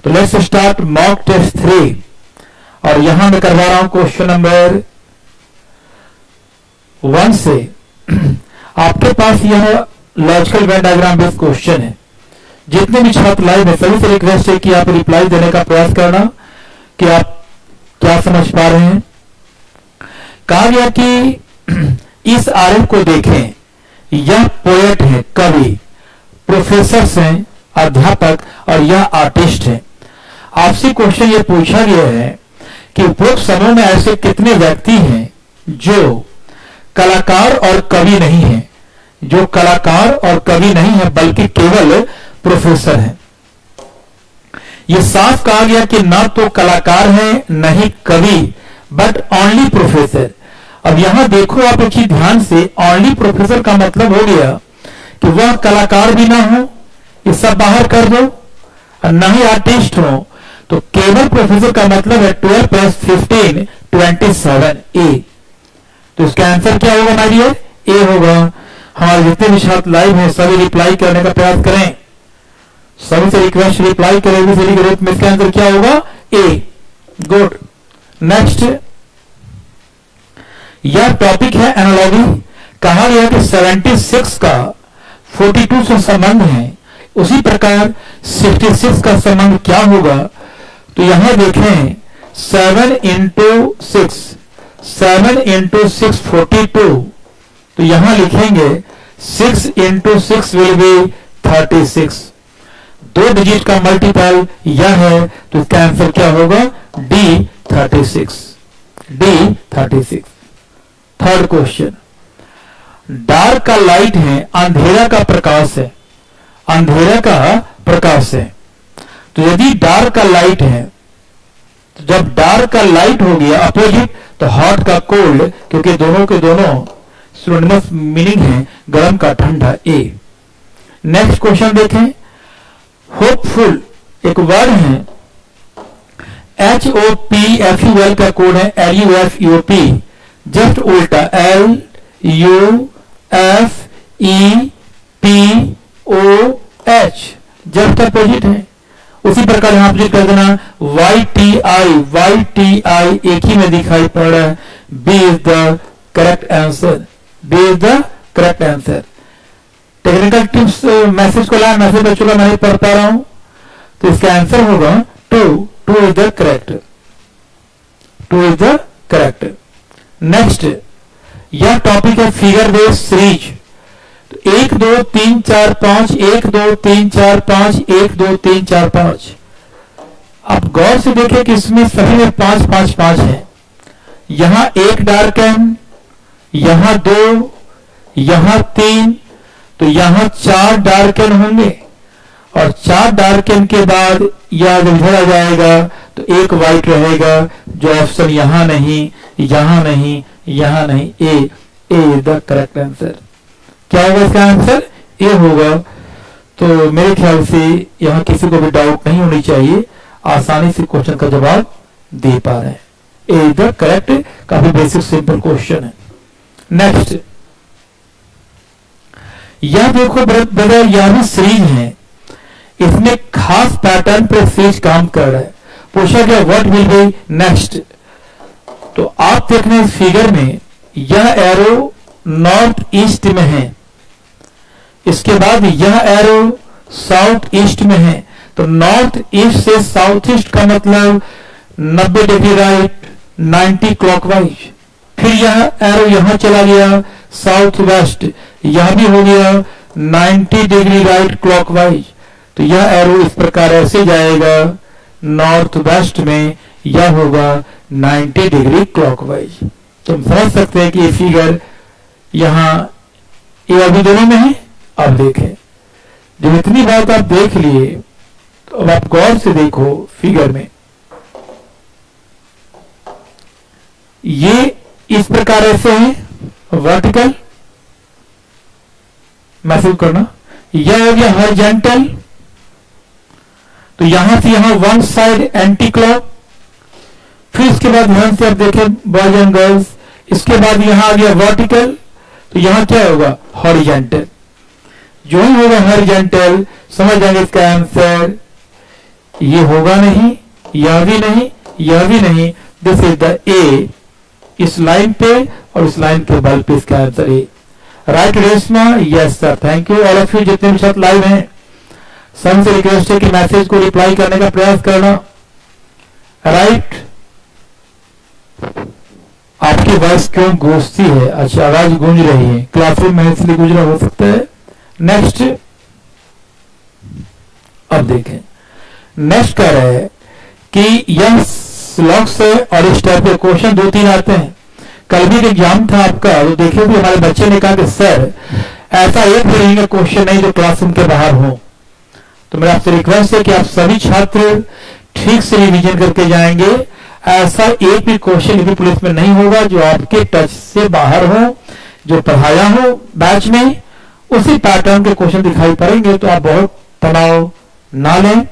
तो let's start mock test 3 और यहां मैं करवा रहा हूं क्वेश्चन नंबर 1 से। आपके पास यह logical Venn diagram based question है। जितने भी छात्र लाइव है सभी से रिक्वेस्ट है कि आप रिप्लाई देने का प्रयास करना कि आप क्या समझ पा रहे हैं। कहा गया कि इस आरेख को देखें, यह पोएट है, कवि, प्रोफेसर हैं, अध्यापक और यह आर्टिस्ट है। आपसे क्वेश्चन यह पूछा गया है कि उपरोक्त समूह में ऐसे कितने व्यक्ति हैं जो कलाकार और कवि नहीं है, जो कलाकार और कवि नहीं है बल्कि केवल प्रोफेसर है। यह साफ कहा गया कि ना तो कलाकार है नहीं कवि बट ओनली प्रोफेसर। अब यहां देखो आप एक चीज ध्यान से, ओनली प्रोफेसर का मतलब हो गया कि वह कलाकार भी ना हो, ये सब बाहर कर दो, और ना ही आर्टिस्ट हो। तो केवल प्रोफेसर का मतलब है 12 + 15 27 ए। तो इसका आंसर क्या होगा माय डियर? ए होगा। हमारे जितने भी छात्र लाइव हैं सभी रिप्लाई करने का प्रयास करें, सभी से रिक्वेस्ट रिप्लाई करेंगे सभी ग्रुप में। इसका आंसर क्या होगा? ए। गुड। नेक्स्ट, यह टॉपिक है एनालॉजी। कहा गया कि 76 का 42 से संबंध है, उसी प्रकार 66 का संबंध क्या होगा? तो यहां देखें 7 × 6 7 × 6 42। तो यहां लिखेंगे 6 × 6 विल बी 36। 2 डिजिट का मल्टीपल यह है, तो इसका आंसर क्या होगा? D 36। D 36। Third question, dark का लाइट है, अंधेरा का प्रकाश है, अंधेरा का प्रकाश है। तो यदि डार्क का लाइट है, तो जब डार्क का लाइट हो गया अपोजिट, तो हॉट का कोल्ड, क्योंकि दोनों के दोनों सिनोनिमस मीनिंग है, गर्म का ठंडा। ए। नेक्स्ट क्वेश्चन देखें, होपफुल एक वर्ड है, HOPFUL का कोड है LUFUP, जस्ट उल्टा LUFEPOH, जस्ट अपोजिट है। उसी प्रकार यहां अपोजिट कर देना YTI एक ही में दिखाई पड़ रहा है। B is the correct answer. B is the correct answer. Technical tips message को लाया, मैसेज बच्चों का नहीं पढ़ पा रहा हूं, तो इसका आंसर होगा 2 is the correct. 2 is the correct. Next, यह टॉपिक है फिगर बेस्ड सीरीज। 1 2 3 4 5 1 2 3 4 5 1 2 3 4 5। आप गौर से देखें कि इसमें सभी में 5 5 5 है। यहां 1 डार्कन, यहां 2, यहां 3, तो यहां 4 डार्कन होंगे, और 4 डार्कन के बाद यह जब इधर आ जाएगा तो 1 व्हाइट रहेगा, जो ऑप्शन यहां नहीं, यहां नहीं, यहां नहीं। ए इज द करेक्ट आंसर। क्या होगा इसका आंसर? ए होगा। तो मेरे ख्याल से यहां किसी को भी डाउट नहीं होनी चाहिए, आसानी से क्वेश्चन का जवाब दे पा रहे हैं। ए इज द करेक्ट। काफी बेसिक सिंपल क्वेश्चन है। नेक्स्ट, यह देखो ब्रदर, यह भी सीरीज है, इसमें खास पैटर्न पर सीरीज काम कर रहा है। पूछा गया व्हाट विल बी नेक्स्ट। तो आप देखने इस फिगर में यह एरो नॉर्थ ईस्ट में है, इसके बाद यह एरो साउथ ईस्ट में है। तो नॉर्थ ईस्ट से साउथ ईस्ट का मतलब 90 डिग्री राइट, 90 क्लॉकवाइज। फिर यह एरो यहां चला गया साउथ वेस्ट, यह भी हो गया 90 डिग्री राइट क्लॉकवाइज। तो यह एरो इस प्रकार ऐसे जाएगा नॉर्थ वेस्ट में, यह होगा 90 डिग्री क्लॉकवाइज। तो हम समझ सकते हैं कि ये फिगर यहां ये अभी दोनों में है। अब देखें, जब इतनी बात आप देख लिए तो अब आप गौर से देखो फिगर में, ये इस प्रकार ऐसे है वर्टिकल, महसूस करना। यह हो गया हॉरिजॉन्टल, तो यहां से यहां वन साइड एंटी क्लॉक। फिर इसके बाद ध्यान से आप देखें बॉयज एंड गर्ल्स, इसके बाद यहां आ गया वर्टिकल, तो यहां क्या होगा? हॉरिजॉन्टल। जो ही होगा हॉरिजॉन्टल, समझ जाएंगे इसका आंसर ये होगा नहीं, यह भी नहीं, यह भी नहीं। दिस इज द ए, इस लाइन पे और इस लाइन के बल पे इसका answer A. Right Reshma? Yes sir, thank you all of you जितने भी छात्र लाइव हैं। सम से रिक्वेस्ट है कि मैसेज को रिप्लाई करने का प्रयास करना। राइट, आपकी वॉइस क्यों गूंजती है? अच्छा, आवाज गूंज रही है, क्लासरूम में इसलिए गूंज रहा हो सकता है। नेक्स्ट, अब देखें नेक्स्ट कह रहा है कि यह स्लॉक्स है और इस टाइप के क्वेश्चन 2-3 आते हैं। कल भी एग्जाम था आपका, तो देखे भी हमारे बच्चे ने कहा कि सर ऐसा एक भी नहीं क्वेश्चन नहीं जो क्लासरूम के बाहर हो। तो मेरा आपसे रिक्वेस्ट है कि आप सभी छात्र ठीक से रिवीजन करके जाएंगे। ऐसा एक भी क्वेश्चन यदि पुलिस में नहीं होगा जो आपके टच से बाहर हो, जो पढ़ाया हो बैच में, उसी पैटर्न के क्वेश्चन दिखाई पड़ेंगे। तो आप बहुत तनाव ना लें,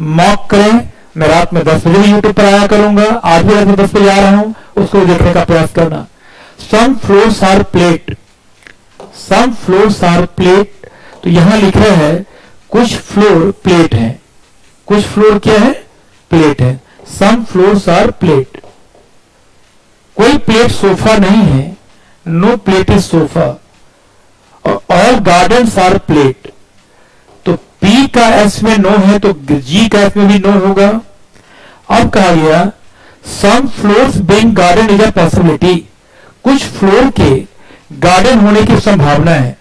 मॉक करें। मैं रात में 10 बजे भी यूट्यूब पर आया करूंगा, आज भी रात में 10 बजे आ रहा हूं, उसको देखने का प्रयास करना। Some floors are plate, some floors are plate. तो यहां लिख रहे हैं कुछ फ्लोर प्लेट है, कुछ फ्लोर क्या है? प्लेट है। सम फ्लोर्स आर प्लेट। कोई प्लेट सोफा नहीं है, नो प्लेट इज सोफा। और ऑल गार्डन्स आर प्लेट। तो पी का एस में नो है तो जी का एस में भी नो होगा। अब कहा गया some floors being garden is a possibility. कुछ फ्लोर के गार्डन होने की संभावना है।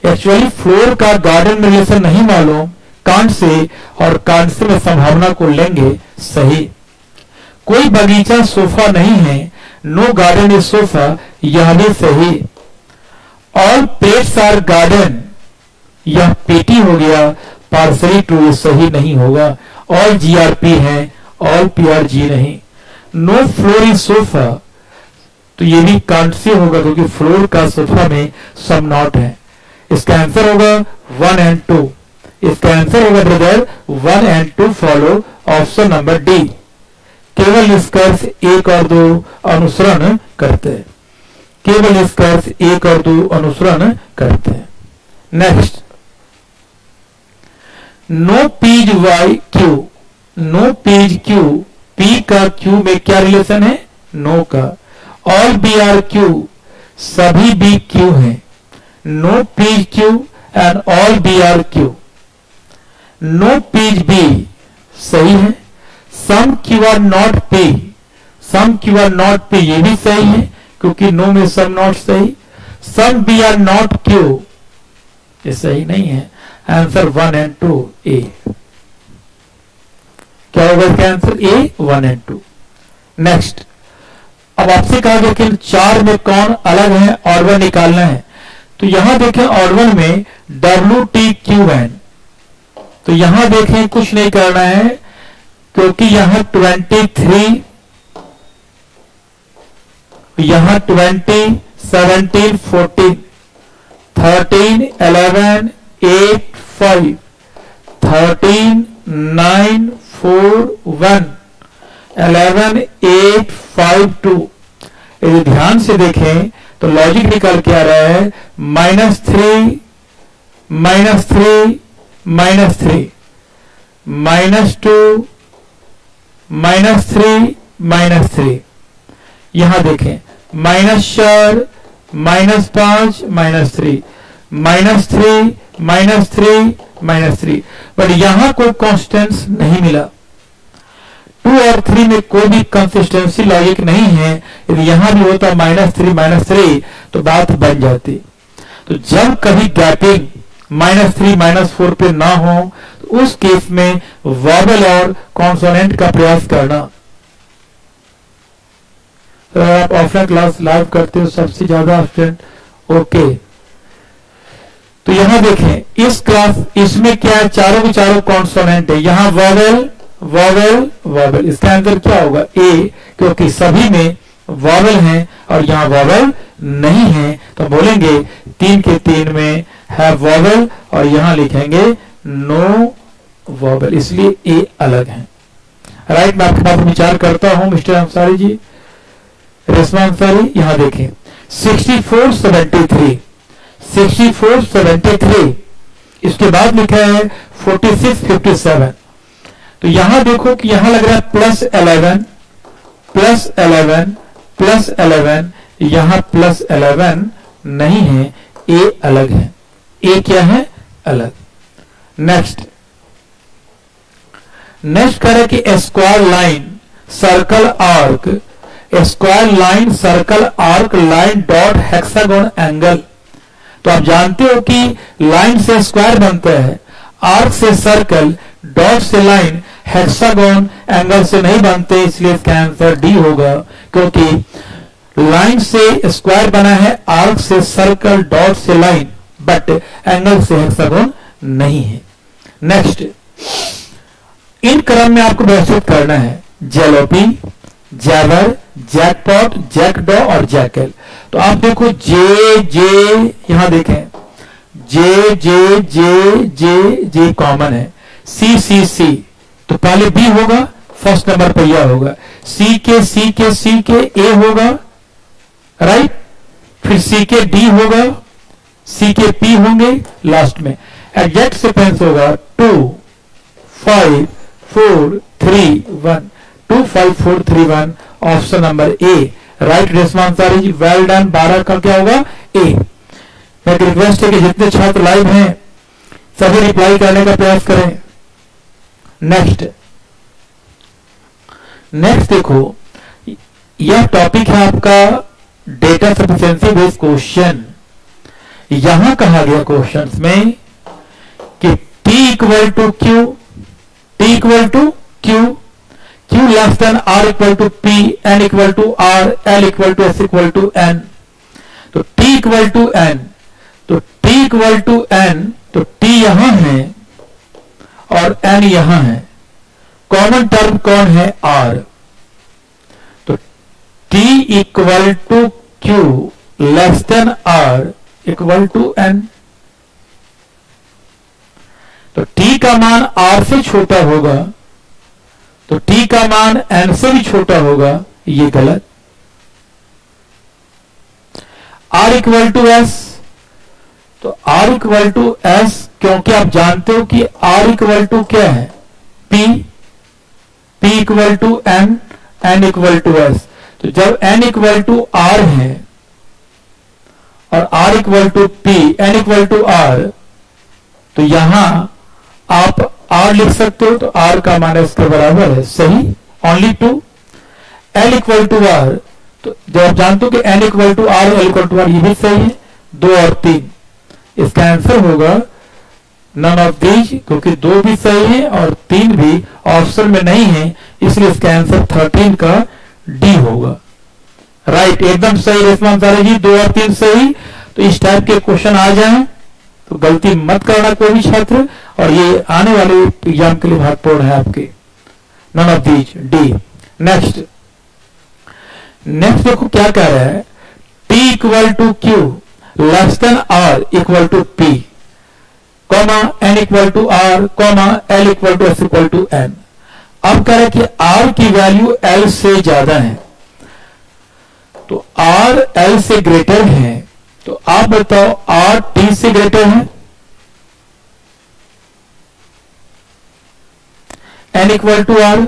एक्चुअली फ्लोर का गार्डन में रिलेशन नहीं मालूम कांट से, और कांट से में संभावना को लेंगे सही। कोई बगीचा सोफा नहीं है, नो गार्डन इज सोफा, यह भी सही। ऑल प्लेट्स आर गार्डन, यह पेटी हो गया, पार्सली ट्रू सही नहीं होगा। ऑल जीआरपी है, ऑल पीआरजी नहीं। नो फ्लोर इज सोफा, तो ये भी कांट से होगा क्योंकि फ्लोर का सोफा में सम नॉट है। इसका आंसर होगा 1 and 2। इसका आंसर होगा brother 1 and 2 follow option number D. केवल निष्कर्ष 1 और 2 अनुसरण करते हैं, केवल निष्कर्ष 1 और 2 अनुसरण करते हैं। Next, no P's Y Q, no P's Q, P का क्यू में क्या रिलेशन है? नो का। ऑल बी आर क्यू, सभी बी क्यू हैं। No P's Q and all B are Q. No P's B सही है। Some Q are not P, some Q are not P ये भी सही है क्योंकि नो में सम नॉट सही। Some B are not Q ये सही नहीं है। आंसर 1 and 2 ए। क्या होगा इसका आंसर? A 1 and 2। नेक्स्ट, अब आपसे कहा गया कि 4 में कौन अलग है, ऑड वन निकालना है। तो यहां देखें ऑड वन में WTQN, तो यहां देखें कुछ नहीं करना है क्योंकि यहां 23, यहां 20, 17, 14, 13, 11, 8, 5, 13, 9, 4, 1, 11, 8, 5, 2। यदि ध्यान से देखें तो लॉजिक निकल के आ रहा है -3, -3, -3, -2, -3, -3। यहां देखें -4, -5, -3, -3, -3, -3। बट यहां कोई कॉन्स्टेंस नहीं मिला। 2 और 3 में कोई भी कंसिस्टेंसी लॉजिक नहीं है। यदि यहां भी होता -3, -3 तो बात बन जाती। तो जब कभी गैपिंग -3, -4 पे ना हो तो उस केस में वॉवेल और कॉन्सोनेंट का प्रयास करना। तो आप ऑफलाइन क्लास लाइव करते हो सबसे ज्यादा स्टूडेंट, ओके। तो यहां देखें इस क्लास, इसमें क्या है? चारों के चारों कॉन्सोनेंट है। यहां वॉवेल, वॉवेल, वॉवेल। इसका आंसर क्या होगा? ए, क्योंकि सभी में वॉवेल हैं और यहां वॉवेल नहीं है। तो बोलेंगे 3 के 3 में है वॉवेल और यहां लिखेंगे नो वॉवेल, इसलिए ए अलग है। राइट, मैं आपके पास विचार करता हूं मिस्टर अंसारी जी, रेशमा अंसारी। यहां देखें 64, 73, 64, 73। इसके बाद लिखा है 46, 57। तो यहां देखो कि यहां लग रहा है +11 +11 +11, यहां +11 नहीं है, ए अलग है, ए क्या है? अलग। नेक्स्ट करें कि square line circle arc, square line circle arc line dot hexagon angle. तो आप जानते हो कि लाइन से स्क्वायर बनता है, आर्क से सर्कल, डॉट से लाइन, हेक्सागोन एंगल से नहीं बनते, इसलिए इसका आंसर डी होगा, क्योंकि लाइन से स्क्वायर बना है, आर्क से सर्कल, डॉट से लाइन, बट एंगल से हेक्सागोन नहीं है। नेक्स्ट, इन क्रम में आपको व्यवस्थित करना है, जेलोपी, जैवर, जैकपॉट, जैकडॉ और जैकल। तो आप देखो जे जे, यहां देखें जे जे जे जे जे कॉमन है, सी सी सी, तो पहले बी होगा, फर्स्ट नंबर पर यह होगा, सी के सी के सी के ए होगा, राइट, फिर सी के डी होगा, सी के पी होंगे, लास्ट में एग्जैक्ट सीक्वेंस होगा 2 5 4 3 1, 2 5 4 3 1, option number A right response आ रही। Well done. 12 का क्या होगा? ए। मैं रिक्वेस्ट है कि जितने छात्र लाइव हैं सभी रिप्लाई करने का प्रयास करें। नेक्स्ट देखो, यह टॉपिक है आपका डेटा सफिशिएंसी बेस्ड क्वेश्चन। यहां कहा गया क्वेश्चंस में कि T equal to Q, T equal to Q, Q less than R equal to P, N equal to R, L equal to S equal to N। तो T equal to N, तो T equal to N, तो T यहां है और N यहां है, common term कौन है? R। तो T equal to Q less than R equal to N। तो T का मान R से छोटा होगा, तो T का मान N से भी छोटा होगा, ये गलत। R इक्वल टू S, तो R इक्वल टू S, क्योंकि आप जानते हो कि R इक्वल टू क्या है? P, P equal to N, N equal to S। तो जब N इक्वल टू R है और R equal to P, N equal to R, तो यहां आप R लिख सकते हो, तो R का मान इसके बराबर है, सही, only 2। L equal to R, तो जब आप जानते हो कि N equal to R, L equal to R, ये भी सही है, 2 और 3। इसका आंसर होगा नन ऑफ दीज, क्योंकि 2 भी सही है और 3 भी ऑप्शन में नहीं है, इसलिए इसका आंसर 13 का डी होगा। राइट, एकदम सही रिस्पॉन्स आ रही है, 2 और 3 सही। तो इस टाइप के क्वेश्चन आ जाएं तो गलती मत करना कोई भी छात्र, और ये आने वाले एग्जाम के लिए महत्वपूर्ण है आपके। None of these, D. Next देखो क्या कह रहा है, T equal to Q less than R equal to P, comma N equal to R, comma L equal to S equal to N। अब कह रहा है कि R की वैल्यू L से ज्यादा है, तो R L से ग्रेटर है, तो आप बताओ R T से ग्रेटर है? N equal to R,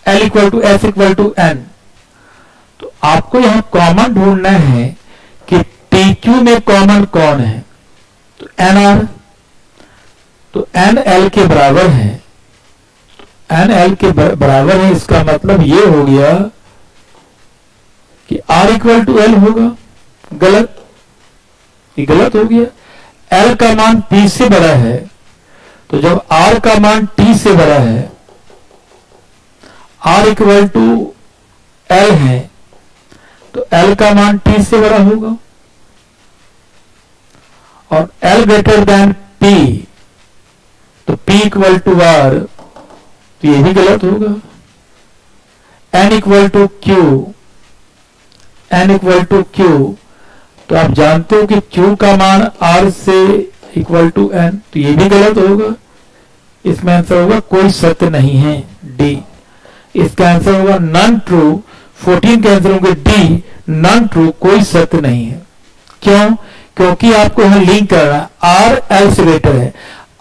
L equal to S equal to N। तो आपको यहां कॉमन ढूंढना है कि TQ में कॉमन कौन है, तो NR, तो N L के बराबर है, N L के बराबर है, इसका मतलब ये हो गया कि R इक्वल टू L होगा। गलत, ये गलत हो गया। L का मान P से बड़ा है, तो जब R का मान T से बड़ा है, R इक्वल टू L है, तो L का मान T से बड़ा होगा, और L ग्रेटर देन P, तो P इक्वल टू R, तो ये भी गलत होगा। N equal to Q, N equal to Q, तो आप जानते हो कि Q का मान R से इक्वल टू N, तो ये भी गलत होगा। इसमें आंसर होगा कोई सत्य नहीं है, डी। इसका आंसर होगा नॉन ट्रू। 14 के आंसर होंगे डी, नॉन ट्रू, कोई सत्य नहीं है। क्यों? क्योंकि आपको यहां लिंक करना, R L से ग्रेटर है,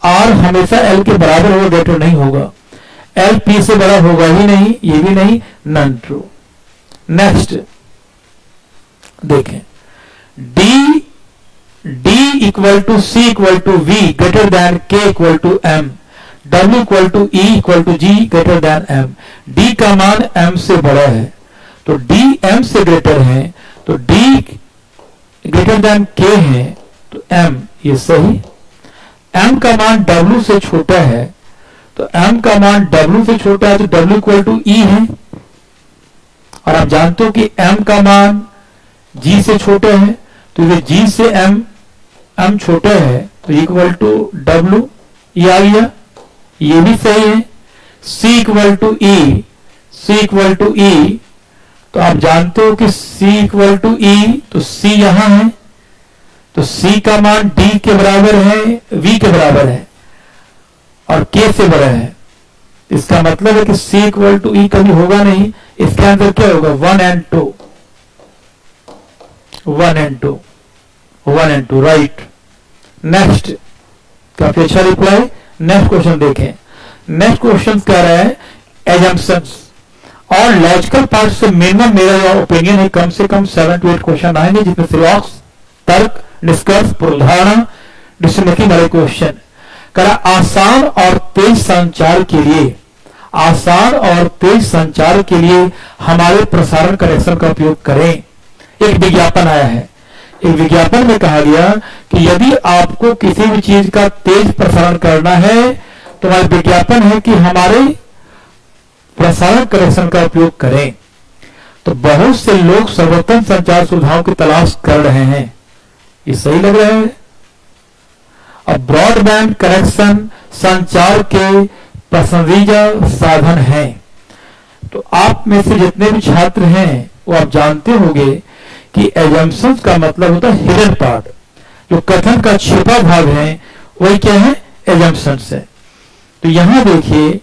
आर हमेशा एल के बराबर होगा, ग्रेटर नहीं होगा। एल पी से बड़ा होगा ही नहीं, ये भी नहीं, नॉन ट्रू। नेक्स्ट देखें, D equal to C equal to V greater than K equal to M, W equal to E equal to G greater than M. D का मान एम से बड़ा है, तो डी एम से ग्रेटर है, तो डी ग्रेटर देन के है, तो एम, ये सही। एम का मान डब्ल्यू से छोटा है, तो एम का मान डब्ल्यू से छोटा है, तो डब्ल्यू इक्वल टू ई है। और आप जानते हो कि एम का मान जी से छोटा है, तो ये जी से एम छोटा है, तो इक्वल टू डब्ल्यू, ये आ गया, ये भी सही है। सी इक्वल टू ई, तो आप जानते हो कि C इक्वल टू ई, तो C यहां है, तो C का मान D के बराबर है, V के बराबर है और K से बड़ा है। इसका मतलब है कि C इक्वल टू ई कभी होगा नहीं। इसके अंदर क्या होगा, 1 and 2, राइट। नेक्स्ट, काफी अच्छा रिप्लाई। नेक्स्ट क्वेश्चन देखें। नेक्स्ट क्वेश्चन कह रहा है एजम्पशंस और लॉजिकल पार्ट से मिनिमम मेरा ओपिनियन है कम से कम 7 to 8 क्वेश्चन आएंगे, जिसमें सिलॉक्स, तर्क, निष्कर्ष, पूर्वधारणा, डिसीजन मेकिंग वाले क्वेश्चन। करा आसान और तेज संचार के लिए हमारे प्रसारण कनेक्शन का उपयोग करें। एक विज्ञापन आया है, एक विज्ञापन में कहा गया कि यदि आपको किसी भी चीज का तेज प्रसारण करना है तो हमारा विज्ञापन है कि हमारे प्रसारण कनेक्शन का उपयोग करें। तो बहुत से लोग सर्वोत्तम संचार सुविधाओं की तलाश कर रहे हैं, ये सही लग रहा है। अब ब्रॉडबैंड कनेक्शन संचार के पसंदीदा साधन है। तो आप में से जितने भी छात्र हैं वो आप जानते होंगे कि एजम्पशंस का मतलब होता है हिडन पार्ट, जो कथन का छिपा भाग है वही क्या है, एजम्पशंस है। तो यहां देखिए,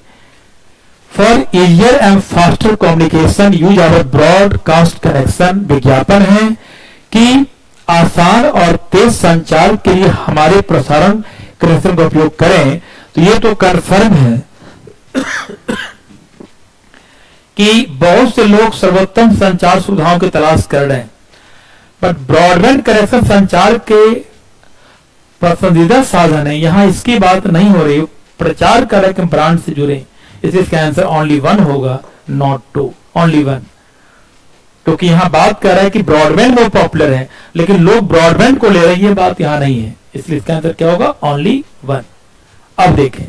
for easier and faster communication use our broadcast connection, विज्ञापन है कि आसान और तेज संचार के लिए हमारे प्रसारण कनेक्शन का उपयोग करें। तो ये तो कन्फर्म है कि बहुत से लोग सर्वोत्तम संचार सुविधाओं की तलाश कर रहे हैं, बट ब्रॉडबैंड कनेक्शन संचार के पसंदीदा साधन है, यहां इसकी बात नहीं हो रही। प्रचार कर रहे हैं ब्रांड से जुड़े, इसलिए इसका आंसर ओनली 1 होगा, नॉट 2, ओनली 1। क्योंकि यहां बात कर रहा है कि ब्रॉडबैंड बहुत पॉपुलर है, लेकिन लोग ब्रॉडबैंड को ले रहे हैं, ये बात यहां नहीं है, इसलिए इसका आंसर क्या होगा, ओनली 1। अब देखें,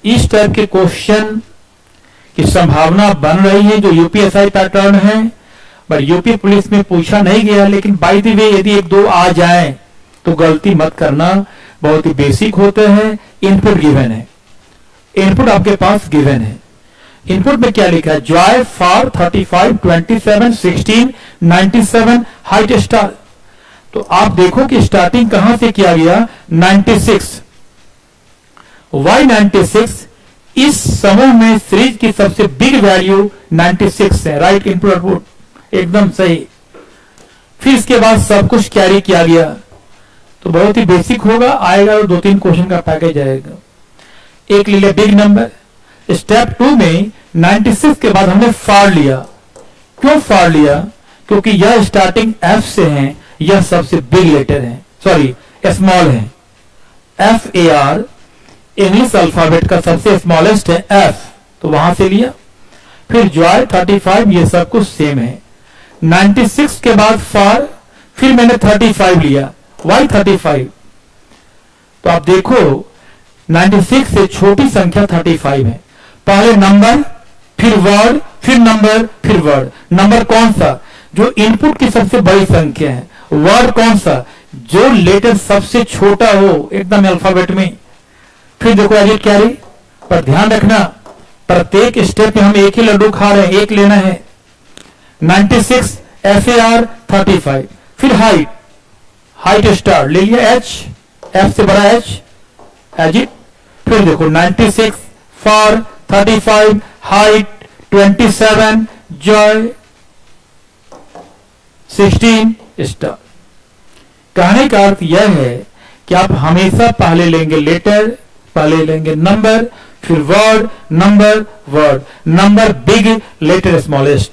इस टाइप के क्वेश्चन की संभावना बन रही है जो यूपीएसआई पैटर्न है, पर यूपी पुलिस में पूछा नहीं गया। लेकिन बाय द वे यदि 1-2 आ जाए तो गलती मत करना, बहुत ही बेसिक होते हैं। इनपुट गिवन है, इनपुट आपके पास गिवन है। इनपुट में क्या लिखा है, जॉय फॉर 35, 27, 16, 97 हाइट स्टार। तो आप देखो कि स्टार्टिंग कहां से किया गया, 96। वाई 96, इस समूह में सीरीज की सबसे बिग वैल्यू 96 है, राइट। इनपुट आउटपुट एकदम सही। फिर इसके बाद सब कुछ कैरी किया गया, तो बहुत ही बेसिक होगा, आएगा तो 2-3 क्वेश्चन का पैकेज आएगा। एक ले लिया बिग नंबर। स्टेप 2 में 96 के बाद हमने फाड़ लिया। क्यों फाड़ लिया, क्योंकि यह स्टार्टिंग एफ से है, यह सबसे बिग लेटर है, सॉरी स्मॉल है। FAR इंग्लिश अल्फाबेट का सबसे स्मॉलेस्ट है F, तो वहां से लिया। फिर जॉय 35, ये सब कुछ सेम है। 96 के बाद फार, फिर मैंने 35 लिया, वाई 35। तो आप देखो 96 से छोटी संख्या 35 है। पहले नंबर, फिर वर्ड, फिर नंबर, फिर वर्ड। नंबर कौन सा, जो इनपुट की सबसे बड़ी संख्या है। वर्ड कौन सा, जो लेटर सबसे छोटा हो एकदम अल्फाबेट में। फिर देखो एडिट कैरी, पर ध्यान रखना प्रत्येक स्टेप में हम एक ही लड्डू खा रहे हैं, एक लेना है। 96 FAR 35, फिर हाइट, हाइट स्टार ले लिया H, F से बड़ा H, एजिट। फिर देखो 96 फॉर 35 हाइट 27 जॉय 16 स्टार। कहने का अर्थ यह है कि आप हमेशा पहले लेंगे लेटर, पहले लेंगे नंबर, फिर word, number, word, number big letter smallest.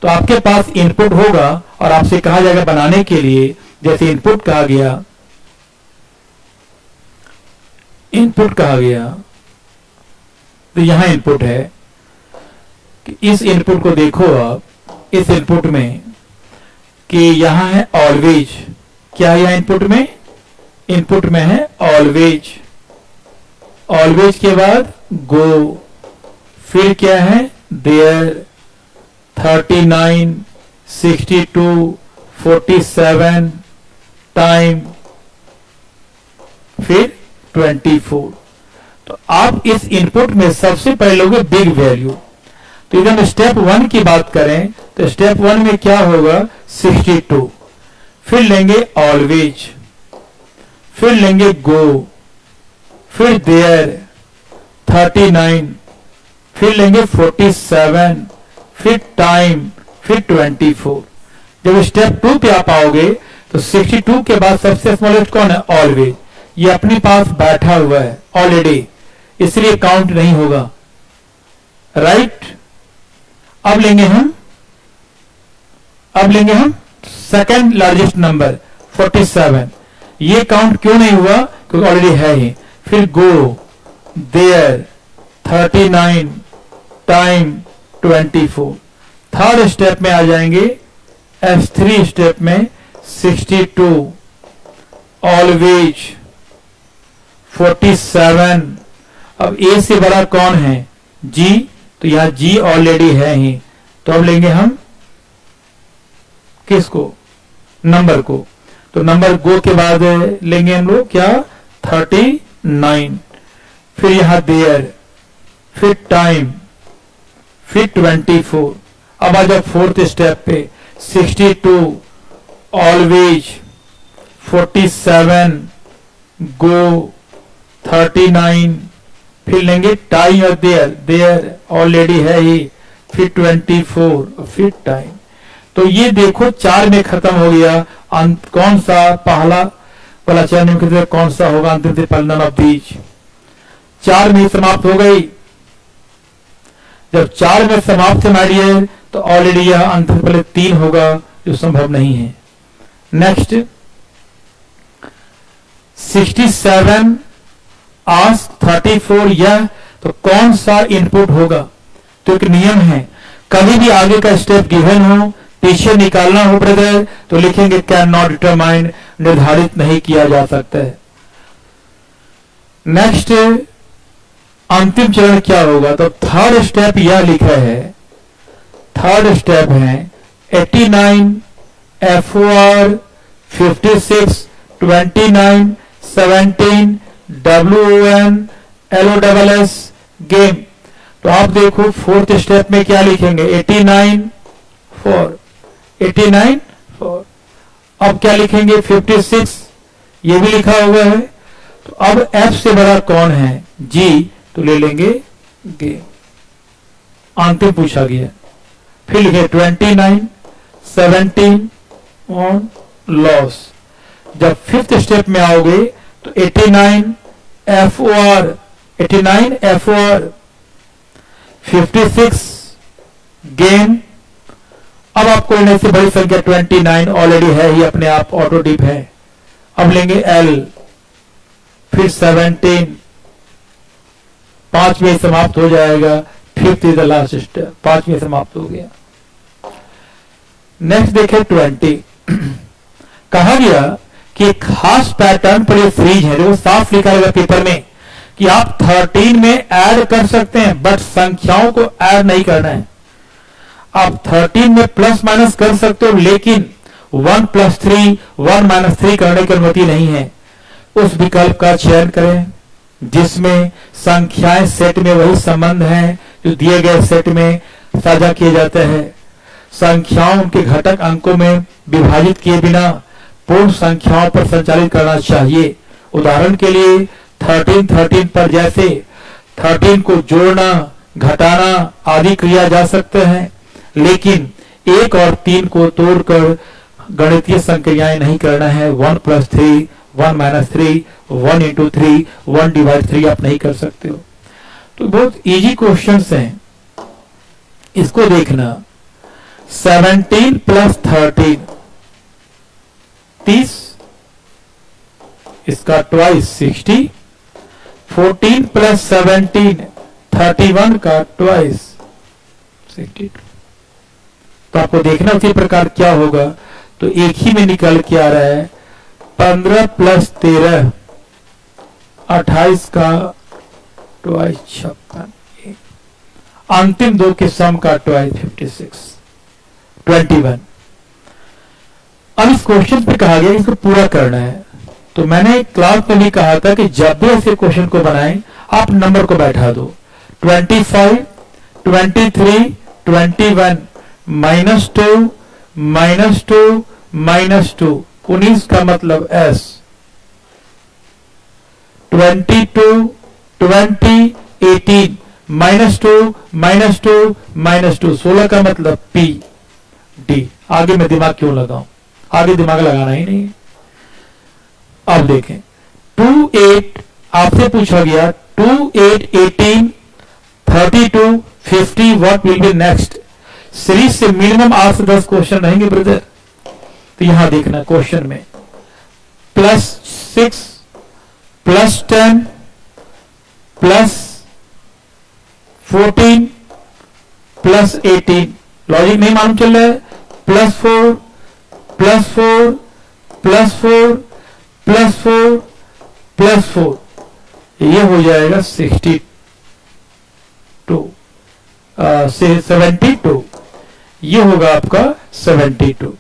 तो आपके पास इनपुट होगा और आपसे कहा जाएगा बनाने के लिए, जैसे इनपुट कहा गया, तो यहां इनपुट है कि इस इनपुट को देखो आप, इस इनपुट में कि यहां है ऑलवेज। क्या है यहां इनपुट में? इनपुट में है ऑलवेज। ऑलवेज के बाद गो, फिर क्या है देयर, 39, 62, 47, टाइम, फिर 24। तो आप इस इनपुट में सबसे पहले लोगे बिग वैल्यू। तो इधर हम स्टेप 1 की बात करें तो स्टेप 1 में क्या होगा 62, फिर लेंगे ऑलवेज, फिर लेंगे गो, फिर देयर 39, फिर लेंगे 47, फिर टाइम, फिर 24। जब स्टेप 2 पे आप आओगे तो 62 के बाद सबसे स्मॉलेस्ट कौन है? ऑलवेज। ये अपने पास बैठा हुआ है ऑलरेडी, इसलिए काउंट नहीं होगा, राइट। अब लेंगे हम सेकंड लार्जेस्ट नंबर 47। ये काउंट क्यों नहीं हुआ? क्योंकि ऑलरेडी है ही। फिर गो, देयर 39, टाइम 24। थर्ड स्टेप में आ जाएंगे, S3 स्टेप में 62, ऑलवेज 47। अब ए से बड़ा कौन है? जी, तो यहां जी ऑलरेडी है ही, तो अब लेंगे हम किसको? नंबर को। तो नंबर गो के बाद लेंगे हम लोग क्या? 39, फिर यहां देयर, फिर टाइम, फिर 24। अब आ जाओ फोर्थ स्टेप पे, 62, ऑलवेज 47, गो 39, फिर लेंगे टाइम और देयर ऑलरेडी है ही, फिर 24, फिर टाइम। तो ये देखो 4 में खत्म हो गया। कौन सा पहला वाला चरण कौन सा होगा? अंतिम से पहला नन ऑफ दीज। 4 में समाप्त हो गई। जब 4 में समाप्त है माइडियर, तो ऑलरेडी यह अंतिम से पहले 3 होगा, जो संभव नहीं है। नेक्स्ट 67 आस्क 34, यह तो कौन सा इनपुट होगा? तो एक नियम है, कभी भी आगे का स्टेप गिवन हो, टीचर निकालना हो ब्रदर, तो लिखेंगे कैन नॉट डिटरमाइन, निर्धारित नहीं किया जा सकता है। नेक्स्ट अंतिम चरण क्या होगा? तो थर्ड स्टेप यह लिखा है, थर्ड स्टेप है 89 FOR 56 29 17 WON LOSS गेम। तो आप देखो फोर्थ स्टेप में क्या लिखेंगे? 89 4, 89 4। अब क्या लिखेंगे? 56, ये भी लिखा हुआ है। तो अब F से बड़ा कौन है? G, तो ले लेंगे गेम। अंतिम पूछा गया। फिर लिखे 29 17 ऑन लॉस। जब फिफ्थ स्टेप में आओगे तो 89 FOR 56 गेम। अब आपको लेने से बड़ी संख्या 29 ऑलरेडी है ही, अपने आप ऑटो डिप है। अब लेंगे L, फिर 17, 5 में समाप्त हो जाएगा। Fifth is the last step, 5 में समाप्त हो गया। नेक्स्ट देखें 20। कहा गया कि एक खास पैटर्न पर ये फ्रीज है, जो साफ लिखा रहेगा पेपर में कि आप 13 में ऐड कर सकते हैं, बट संख्याओं को ऐड नहीं करना है। आप 13 में प्लस माइनस कर सकते हो, लेकिन 1 + 3 1 - 3 करने की अनुमति नहीं है। उस विकल्प का चयन करें जिसमें संख्याएं सेट में वही संबंध हैं जो दिए गए सेट में साझा किए जाते हैं। संख्याओं के घटक अंकों में विभाजित किए बिना पूर्ण संख्याओं पर संचालित करना चाहिए। उदाहरण के लिए 13 पर जैसे 13 को जोड़ना, घटाना आदि किया जा सकते हैं, लेकिन 1 और 3 को तोड़कर गणितीय संक्रियाएं नहीं करना है। 1 + 3 1 माइनस 3, 1 इंटू 3, 1 डिवाइड 3 आप नहीं कर सकते हो। तो बहुत इजी क्वेश्चंस हैं, इसको देखना। 17 प्लस 13 30, इसका ट्वाइस 60। 14 प्लस 17 31 का ट्वाइस 62। तो आपको देखना उसी प्रकार क्या होगा। तो एक ही में निकल के आ रहा है 15 प्लस 13 28 का ट्वाइस 56। अंतिम दो के सम का ट्वाइस 56 21। अब इस क्वेश्चन पे कहा गया इसको पूरा करना है। तो मैंने क्लास में भी कहा था कि जब भी ऐसे क्वेश्चन को बनाएं आप नंबर को बैठा दो। 25 23 21 माइनस 2 माइनस 2 माइनस 2 19 का मतलब S। 22 20 18 माइनस 2 माइनस 2 माइनस 2 16 का मतलब P D। आगे मैं दिमाग क्यों लगाऊं, आगे दिमाग लगाना ही नहीं। अब देखें 2 8 आपसे पूछा गया 2 8 18 32 50 what will be next. Series से मिनिमम 8 से 10 क्वेश्चन रहेंगे ब्रदर। तो यहां देखना क्वेश्चन में plus 6 plus 10 plus 14 plus 18, logic नहीं मालूम चल रहा है। Plus 4 plus 4 plus 4 plus 4 plus 4, ये हो जाएगा 62 से 72, ये होगा आपका 72।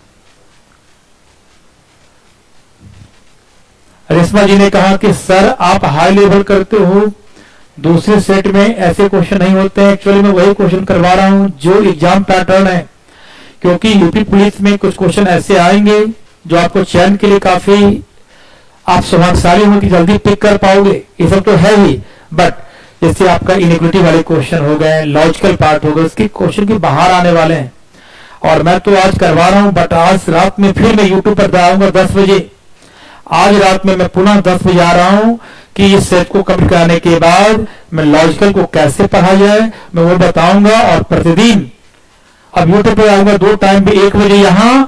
रेशमा जी ने कहा कि सर आप हाई लेवल करते हो, दूसरे सेट में ऐसे क्वेश्चन नहीं होते हैं। एक्चुअली मैं वही क्वेश्चन करवा रहा हूं जो एग्जाम पैटर्न है, क्योंकि यूपी पुलिस में कुछ क्वेश्चन ऐसे आएंगे जो आपको चयन के लिए काफी आप सौभाग्यशाली हो कि जल्दी पिक कर पाओगे। ये सब तो है ही, बट जैसे आपका इनइक्वालिटी वाले क्वेश्चन हो गए, लॉजिकल पार्ट हो गए, उसके क्वेश्चन के बाहर आने वाले हैं। और मैं तो आज करवा रहा हूं, बट आज रात में फिर मैं यूट्यूब पर आऊंगा 10 बजे। आज रात में मैं पुनः 10 बजे आ रहा हूं कि इस सेट को कंप्लीट कराने के बाद मैं लॉजिकल को कैसे पढ़ा जाए मैं वो बताऊंगा। और प्रतिदिन अब यूट्यूब पर आऊंगा 2 टाइम भी, 1 बजे यहां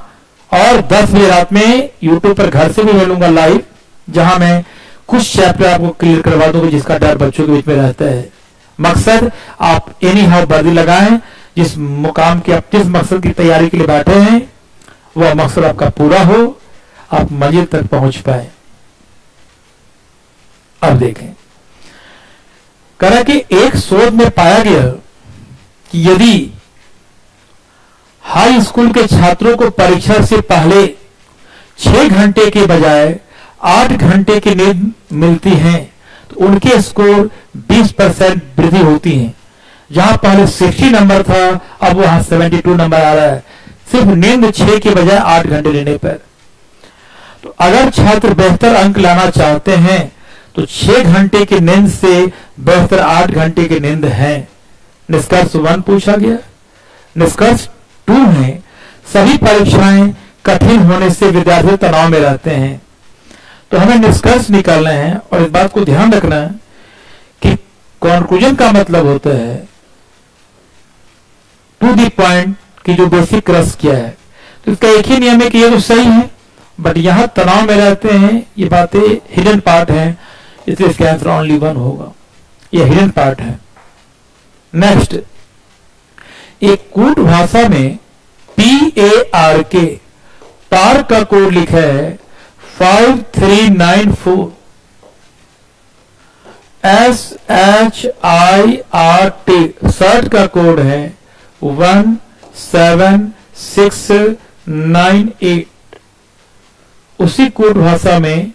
और 10 बजे रात में यूट्यूब पर घर से भी मिलूंगा लाइव, जहां मैं कुछ चैप्टर आपको क्लियर करवा दूंगा जिसका डर बच्चों के बीच में रहता है। मकसद आप एनी हाउ वर्दी लगाएं, जिस मुकाम के आप जिस मकसद की तैयारी के लिए बैठे हैं वह मकसद आपका पूरा हो, आप मंजिल तक पहुंच पाए। अब देखें कह रहा कि एक शोध में पाया गया कि यदि हाई स्कूल के छात्रों को परीक्षा से पहले 6 घंटे के बजाय 8 घंटे की नींद मिलती है तो उनके स्कोर 20% वृद्धि होती है। जहां पहले 60 नंबर था अब वहां 72 नंबर आ रहा है, सिर्फ नींद 6 के बजाय 8 घंटे लेने पर। तो अगर छात्र बेहतर अंक लाना चाहते हैं तो 6 घंटे की नींद से बेहतर 8 घंटे की नींद है। निष्कर्ष 1 पूछा गया। निष्कर्ष 2 है सभी परीक्षाएं कठिन होने से विद्यार्थी तनाव में रहते हैं। तो हमें निष्कर्ष निकालना है और इस बात को ध्यान रखना है कि कंक्लूजन का मतलब होता है टू दी पॉइंट की जो बेसिक रस क्या है। तो इसका एक ही नियम है कि ये तो सही है, बट यहां तनाव में रहते हैं, ये बातें हिडन पार्ट है, इसलिए इसका आंसर ओनली 1 होगा। ये हिडन पार्ट है। नेक्स्ट, एक कूट भाषा में PARK पार का कोड लिखा है 5394, SHIRT शर्ट का कोड है 17698। उसी कोड भाषा में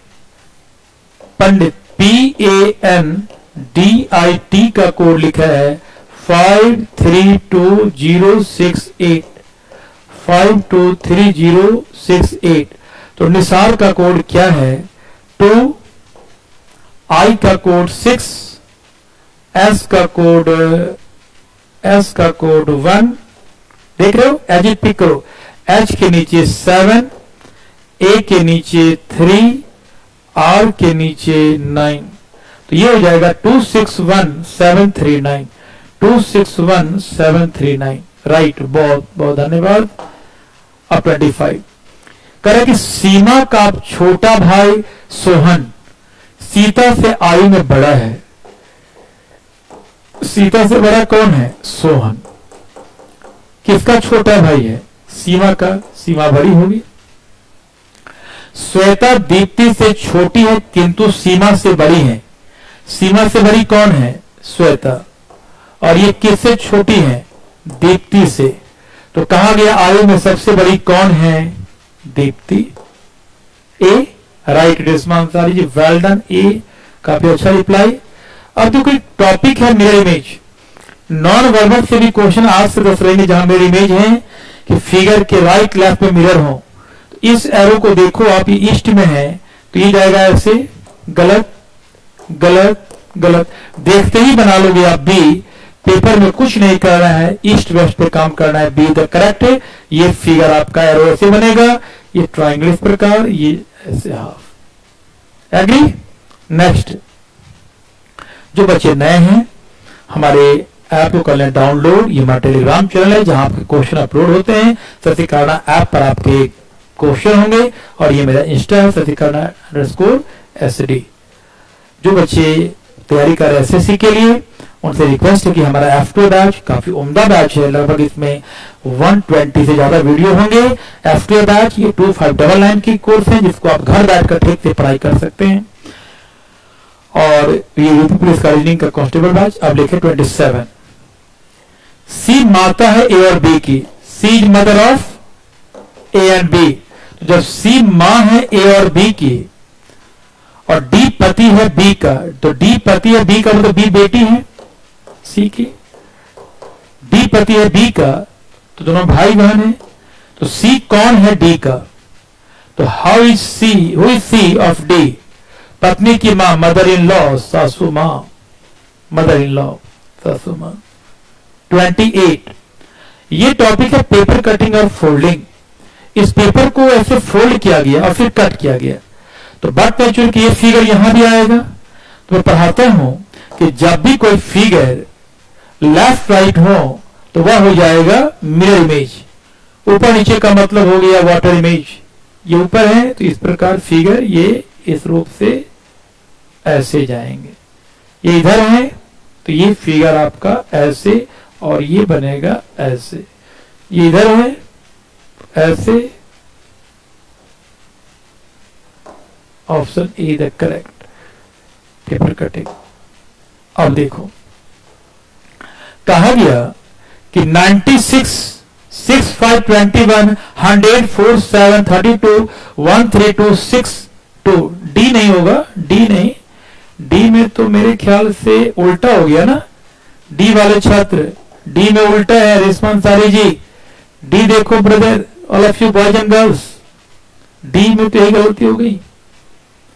पंडित PANDIT का कोड लिखा है 532068, 523068। तो निसार का कोड क्या है 2, I का कोड 6, S का कोड 1। देख रहे हो, एज इट पिक करो। H के नीचे 7, A के नीचे 3, R के नीचे 9, तो ये हो जाएगा 261739, 261739, राइट। बहुत बहुत धन्यवाद। अब 25 करें कि सीमा का छोटा भाई सोहन सीता से आयु में बड़ा है। सीता से बड़ा कौन है? सोहन। किसका छोटा भाई है? सीमा का। सीमा बड़ी होगी। श्वेता दीप्ति से छोटी है किंतु सीमा से बड़ी है। सीमा से बड़ी कौन है? श्वेता। और ये किससे छोटी है? दीप्ति से। तो कहा गया आयु में सबसे बड़ी कौन है? दीप्ति। ए, right Reshma Ansari ji, well done. ए, काफी अच्छा रिप्लाई। अब तो कोई टॉपिक है मिरर इमेज। नॉन वर्बल से भी क्वेश्चन आज से 10 रहेंगे जहां मिरर इमेज है कि फिगर के राइट लेफ्ट में मिरर हो। तो इस एरो को देखो आप, ये ईस्ट में है तो ये जाएगा ऐसे, गलत गलत गलत। देखते ही बना लोगे आप बी। पेपर में कुछ नहीं करना है, ईस्ट वेस्ट पे काम करना है। बी द करेक्ट है। ये फिगर आपका एरो ऐसे बनेगा, ये ट्राइंगल इस प्रकार, ये ऐसे हाफ। एग्री? नेक्स्ट, जो बच्चे नए हैं हमारे ऐप को कर लें डाउनलोड। ये हमारा टेलीग्राम चैनल है जहां आपके क्वेश्चन अपलोड होते हैं। सतिकारना ऐप पर आपके क्वेश्चन होंगे। और ये मेरा इंस्टा है सतिकारना_SD। जो बच्चे तैयारी कर रहे हैं एसएससी के लिए उनसे रिक्वेस्ट है कि हमारा F2 बैच काफी उम्दा बैच है। लगभग इसमें 120 से ज्यादा वीडियो होंगे। F2 बैच ये 2599 की कोर्स है जिसको आप घर बैठकर ठीक से पढ़ाई कर सकते हैं। और ये यूपी पुलिस का रीजनिंग का कांस्टेबल बैच। अब लिखे 27। सी माता है ए और बी की। C is mother of A and B. जब सी मां है ए और बी की और डी पति है बी का, तो डी पति है बी का मतलब बी बेटी है सी की। डी पति है बी का तो दोनों भाई बहन है। तो सी कौन है? डी का। तो how is C, who is C of D? पत्नी की मां, मदर इन लॉ, सासू मां, मदर इन लॉ, सासू मां। 28 ये टॉपिक है पेपर कटिंग और फोल्डिंग। इस पेपर को ऐसे फोल्ड किया गया और फिर कट किया गया। तो बट मैच्योर की ये फिगर यहां भी आएगा। तो मैं पढ़ाता हूं कि जब भी कोई फिगर लेफ्ट राइट हो तो वह हो जाएगा मिरर इमेज। ऊपर नीचे का मतलब हो गया वाटर इमेज। ये ऊपर है तो इस प्रकार फिगर ये इस रूप से ऐसे जाएंगे। ये इधर है तो ये फिगर आपका ऐसे और ये बनेगा ऐसे। ये इधर है ऐसे। Option A the correct paper cutting. अब देखो कहा गया कि 96 6 5 21 100 4 7 32 1 3 2 6 2। डी नहीं होगा, डी नहीं। डी में तो मेरे ख्याल से उल्टा हो गया ना। डी वाले छात्र, डी में उल्टा है रेशमा अंसारी जी। डी देखो brother, all of you boys and girls, D में तो यही गलती हो गई।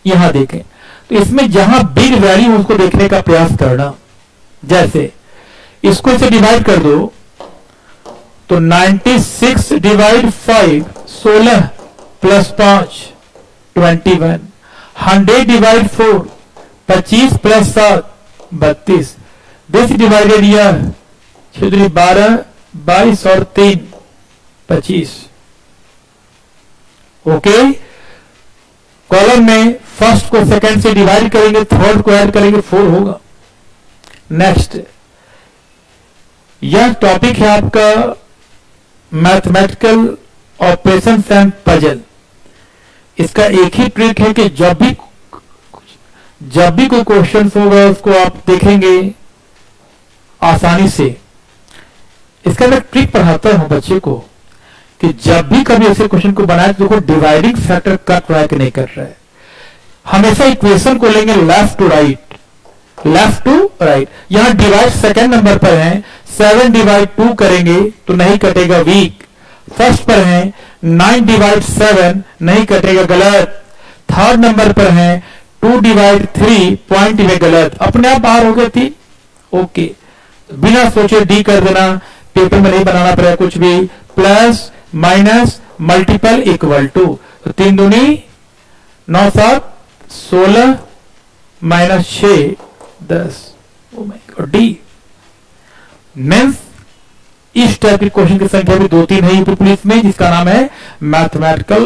यहां देखें तो इसमें जहां बिग वैल्यू उसको देखने का प्रयास करना। जैसे इसको से डिवाइड कर दो तो 96 divide 5 16 plus 5 21। 100 divide 4 25 plus 7 32। This divided year 12 22 और 3 25। ओके, कॉलम में फर्स्ट को सेकंड से डिवाइड करेंगे, थर्ड को ऐड करेंगे, 4 होगा। नेक्स्ट, यह टॉपिक है आपका मैथमेटिकल ऑपरेशंस एंड पजल। इसका एक ही ट्रिक है कि जब भी कोई क्वेश्चन होगा उसको आप देखेंगे आसानी से। इसका मैं ट्रिक पढ़ाता हूं बच्चे को कि जब भी कभी ऐसे क्वेश्चन को बनाए तो देखो डिवाइडिंग फैक्टर कट रहा है कि नहीं कट रहा है। हमेशा इक्वेशन को लेंगे left to right, left to right. यहां डिवाइड सेकंड नंबर पर है, 7 डिवाइड 2 करेंगे तो नहीं कटेगा, वीक। फर्स्ट पर है 9 डिवाइड 7 नहीं कटेगा, गलत। थर्ड नंबर पर है 2 डिवाइड 3 पॉइंट में गलत, अपने आप बाहर हो गई थी। ओके, बिना सोचे डी कर देना, पेपर में नहीं बनाना पड़ेगा कुछ भी। Plus minus multiple equal to, 3 दूनी 9 7 16 minus 6 10। Oh my god, D means इस टाइप की क्वेश्चन की संख्या भी 2-3 है यूपी पुलिस में, जिसका नाम है मैथमेटिकल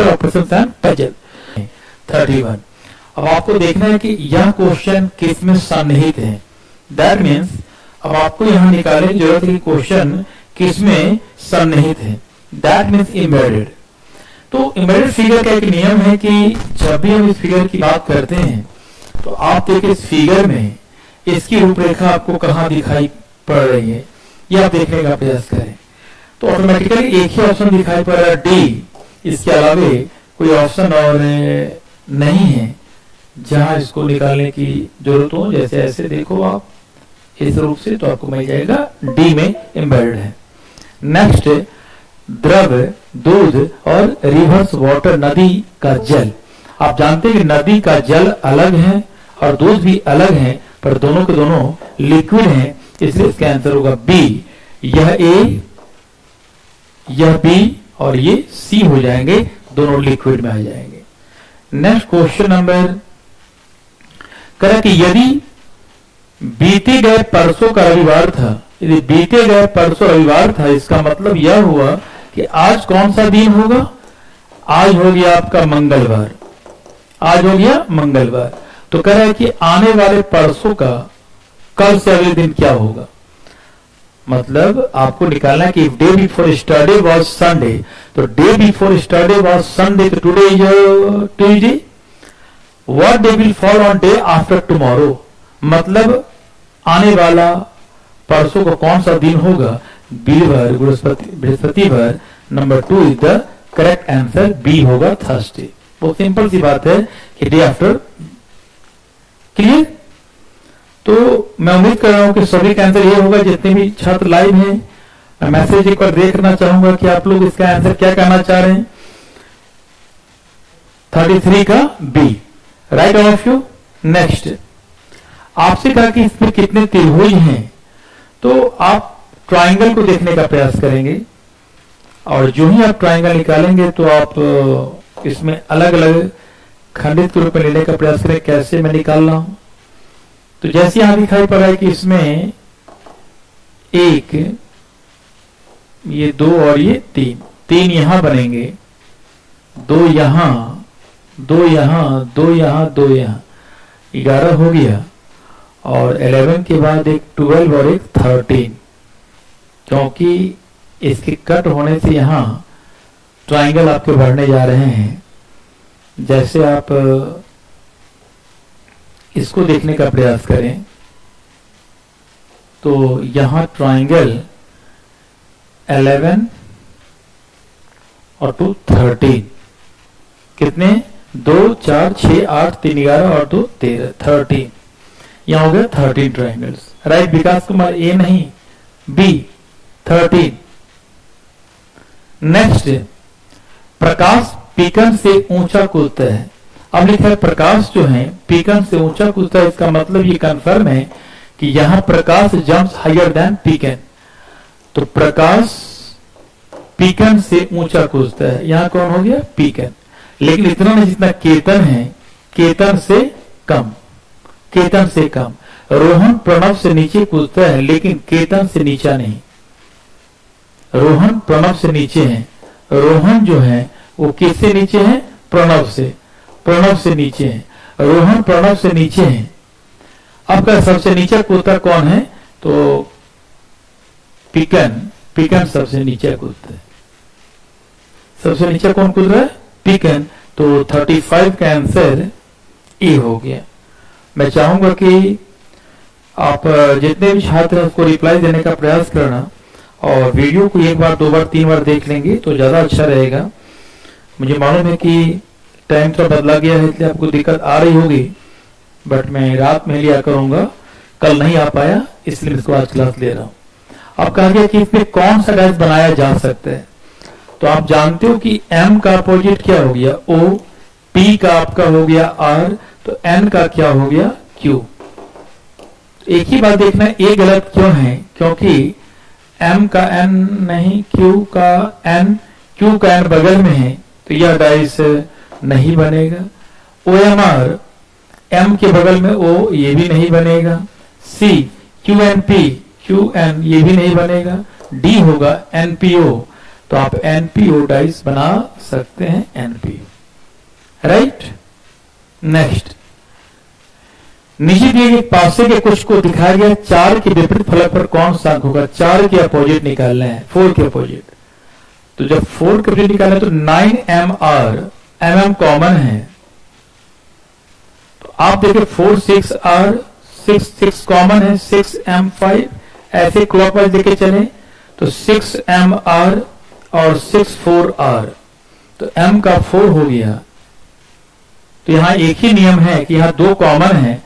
ऑपरेशंस एंड पजल। 31। अब आपको देखना है कि यह क्वेश्चन किस में सन्निहित है। दैट मीन्स अब आपको यहां निकालने की जरूरत है कि क्वेश्चन किस में सन्निहित है। That means embedded. तो एम्बेडेड फिगर का एक नियम है कि जब भी हम इस फिगर की बात करते हैं तो आप देखिए इस फिगर में इसकी रूपरेखा आपको कहां दिखाई पड़ रही है, ये आप देखने का प्रयास करें। तो ऑटोमेटिकली एक ही ऑप्शन दिखाई पड़ रहा है, डी। इसके अलावा कोई ऑप्शन और नहीं है जहां इसको निकालने की जरूरत हो। जैसे ऐसे देखो आप इस रूप से, तो आपको मिल जाएगा डी में एम्बेडेड है। नेक्स्ट, द्रव, दूध और रिवर्स वाटर, नदी का जल। आप जानते हैं कि नदी का जल अलग है और दूध भी अलग है, पर दोनों के दोनों लिक्विड हैं, इसलिए इसका आंसर होगा बी। यह ए, यह बी और ये सी हो जाएंगे, दोनों लिक्विड में आ जाएंगे। नेक्स्ट क्वेश्चन नंबर कह कि यदि बीते गए परसों का रविवार था, यदि बीते गए परसों रविवार था, इसका मतलब यह हुआ कि आज कौन सा दिन होगा। आज हो गया आपका मंगलवार, आज हो गया मंगलवार। तो कह रहा है कि आने वाले परसों का कल से अगले दिन क्या होगा। मतलब आपको निकालना है कि day before yesterday was Sunday, तो day before yesterday was Sunday, तो today is Tuesday. What day will fall on day after tomorrow, मतलब आने वाला परसों को कौन सा दिन होगा। वीरवार, बृहस्पतिवार। Number 2 is the correct answer, B होगा थर्सडे। बहुत सिंपल सी बात है कि डे आफ्टर। क्लियर। तो मैं उम्मीद कर रहा हूं कि सभी का आंसर ये होगा, जितने भी छात्र लाइव हैं। मैं मैसेज एक बार देखना चाहूंगा कि आप लोग इसका आंसर क्या करना चाह रहे हैं। 33 का B, right all of you. Next, आपसे कहा कि इसमें कितने त्रिभुज हैं, तो आप ट्राइंगल को देखने का प्रयास करेंगे और जो ही आप ट्राइंगल निकालेंगे तो आप इसमें अलग अलग खंडित के रूप में लेने का प्रयास करें। कैसे मैं निकाल रहा हूं, तो जैसे यहां दिखाई पड़ रहा है कि इसमें एक, ये 2 और ये 3 यहां बनेंगे, 2 यहां, 2 यहां, 2 यहां, 2 यहां, 11 हो गया। और 11 के बाद एक 12 और एक 13, क्योंकि इसके कट होने से यहां ट्राइंगल आपके बढ़ने जा रहे हैं। जैसे आप इसको देखने का प्रयास करें तो यहां ट्राइंगल 11 और 2 13, कितने 2 4 6 8 3 11 और 2 13, 13। यहां हो गया 13 ट्राइंगल्स। राइट विकास कुमार, ए नहीं बी, 13। नेक्स्ट, प्रकाश पीकन से ऊंचा कूदता है। अब लिखा है प्रकाश जो है पीकन से ऊंचा कूदता है, इसका मतलब ये कंफर्म है कि यहां प्रकाश जंप्स हायर देन पीकन। तो प्रकाश पीकन से ऊंचा कूदता है, यहां कौन हो गया पीकन। लेकिन इतना नहीं जितना केतन है, केतन से कम, केतन से कम। रोहन प्रणव से नीचे कूदता है, लेकिन केतन से नीचा नहीं। रोहन प्रणव से नीचे है, रोहन जो है वो किससे नीचे है, प्रणव से, प्रणव से नीचे है। रोहन प्रणव से नीचे है। अब का सबसे नीचे कूदता कौन है, तो पीकन, पीकन सबसे नीचे कूदता है। सबसे नीचे कौन कूद रहा है, पीकन। तो 35 का आंसर ए हो गया। मैं चाहूंगा कि आप जितने भी छात्र हैं उसको रिप्लाई देने का प्रयास करना और वीडियो को एक बार 2 बार 3 बार देख लेंगे तो ज्यादा अच्छा रहेगा। मुझे मालूम है कि टाइम तो बदला गया है, इसलिए आपको दिक्कत आ रही होगी, बट मैं रात में लिया करूंगा, कल नहीं आ पाया इसलिए इसको आज क्लास ले रहा हूं। अब कहा गया कि इसमें कौन सा गैस बनाया जा सकता है, तो आप जानते हो कि M का अपोजिट क्या हो गया O, P का आपका हो गया R, तो N का क्या हो गया Q। एक ही बात देखना है ये गलत क्यों है, क्योंकि M का N नहीं, Q का N, Q का N बगल में है, तो यह डाइस नहीं बनेगा। OMR, M के बगल में O, ये भी नहीं बनेगा। C QNP, QN ये भी नहीं बनेगा। D होगा NPO, तो आप NPO डाइस बना सकते हैं, NPO, राइट। नेक्स्ट, नीचे दिए गए पासे के कुछ को दिखाया गया, 4 के विपरीत फलक पर कौन सा अंक होगा। 4 के अपोजिट निकालना है, 4 के अपोजिट। तो जब 4 के अपोजिट निकालना है तो 9MR, MM कॉमन है, तो आप देखिए 4 6R, 6 कॉमन है, 6M5, ऐसे क्लॉकवाइज लेके चले तो 6MR और 6 4R, तो M का 4 हो गया। तो यहां एक ही नियम है कि यहां 2 कॉमन है,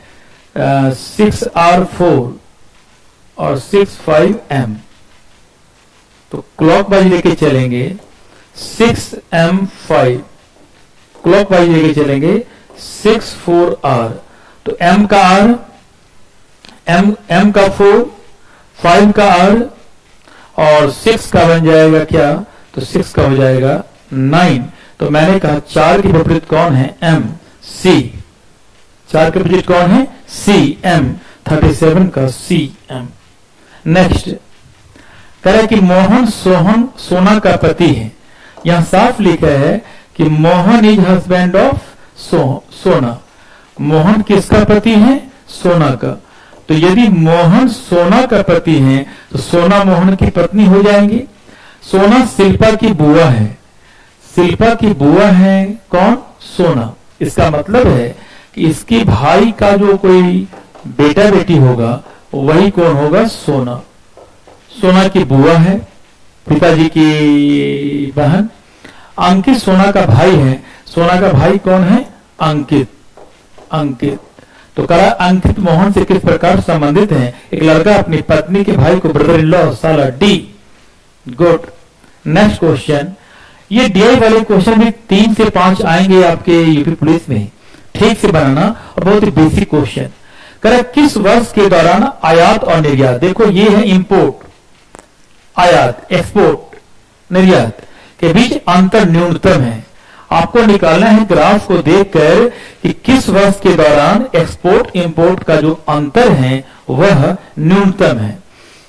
6R4 और 6 5M, तो क्लॉकवाइज लेके चलेंगे 6M5, क्लॉकवाइज लेके चलेंगे 6 4R, तो M का R, M का 4, 5 का R और 6 का बन जाएगा क्या, तो 6 का हो जाएगा 9। तो मैंने कहा 4 के विपरीत कौन है, M, C। 4 के विपरीत कौन है, C, M, 37 का C, M। नेक्स्ट, कह रहा है कि मोहन सोहन सोना का पति है। यहां साफ लिखा है कि मोहन इज हस्बैंड ऑफ सोना। मोहन किसका पति है, सोना का। तो यदि मोहन सोना का पति है तो सोना मोहन की पत्नी हो जाएंगी। सोना शिल्पा की बुआ है, शिल्पा की बुआ है कौन, सोना। इसका मतलब है कि इसके भाई का जो कोई बेटा बेटी होगा वही कौन होगा, सोना। सोना की बुआ है, पिताजी की बहन। अंकित सोना का भाई है, सोना का भाई कौन है, अंकित, अंकित। तो कहा अंकित मोहन से किस प्रकार संबंधित है। एक लड़का अपनी पत्नी के भाई को ब्रदर इन लॉ, साला डी। गुड। नेक्स्ट क्वेश्चन, ये डीआई वाले क्वेश्चन भी 3 से 5 आएंगे आपके यूपी पुलिस में, ठीक से बनाना, और बहुत ही बेसिक क्वेश्चन। कह किस वर्ष के दौरान आयात और निर्यात, देखो ये है इंपोर्ट, आयात, एक्सपोर्ट, निर्यात के बीच अंतर न्यूनतम है। आपको निकालना है ग्राफ को देखकर कि किस वर्ष के दौरान एक्सपोर्ट इंपोर्ट का जो अंतर है वह न्यूनतम है।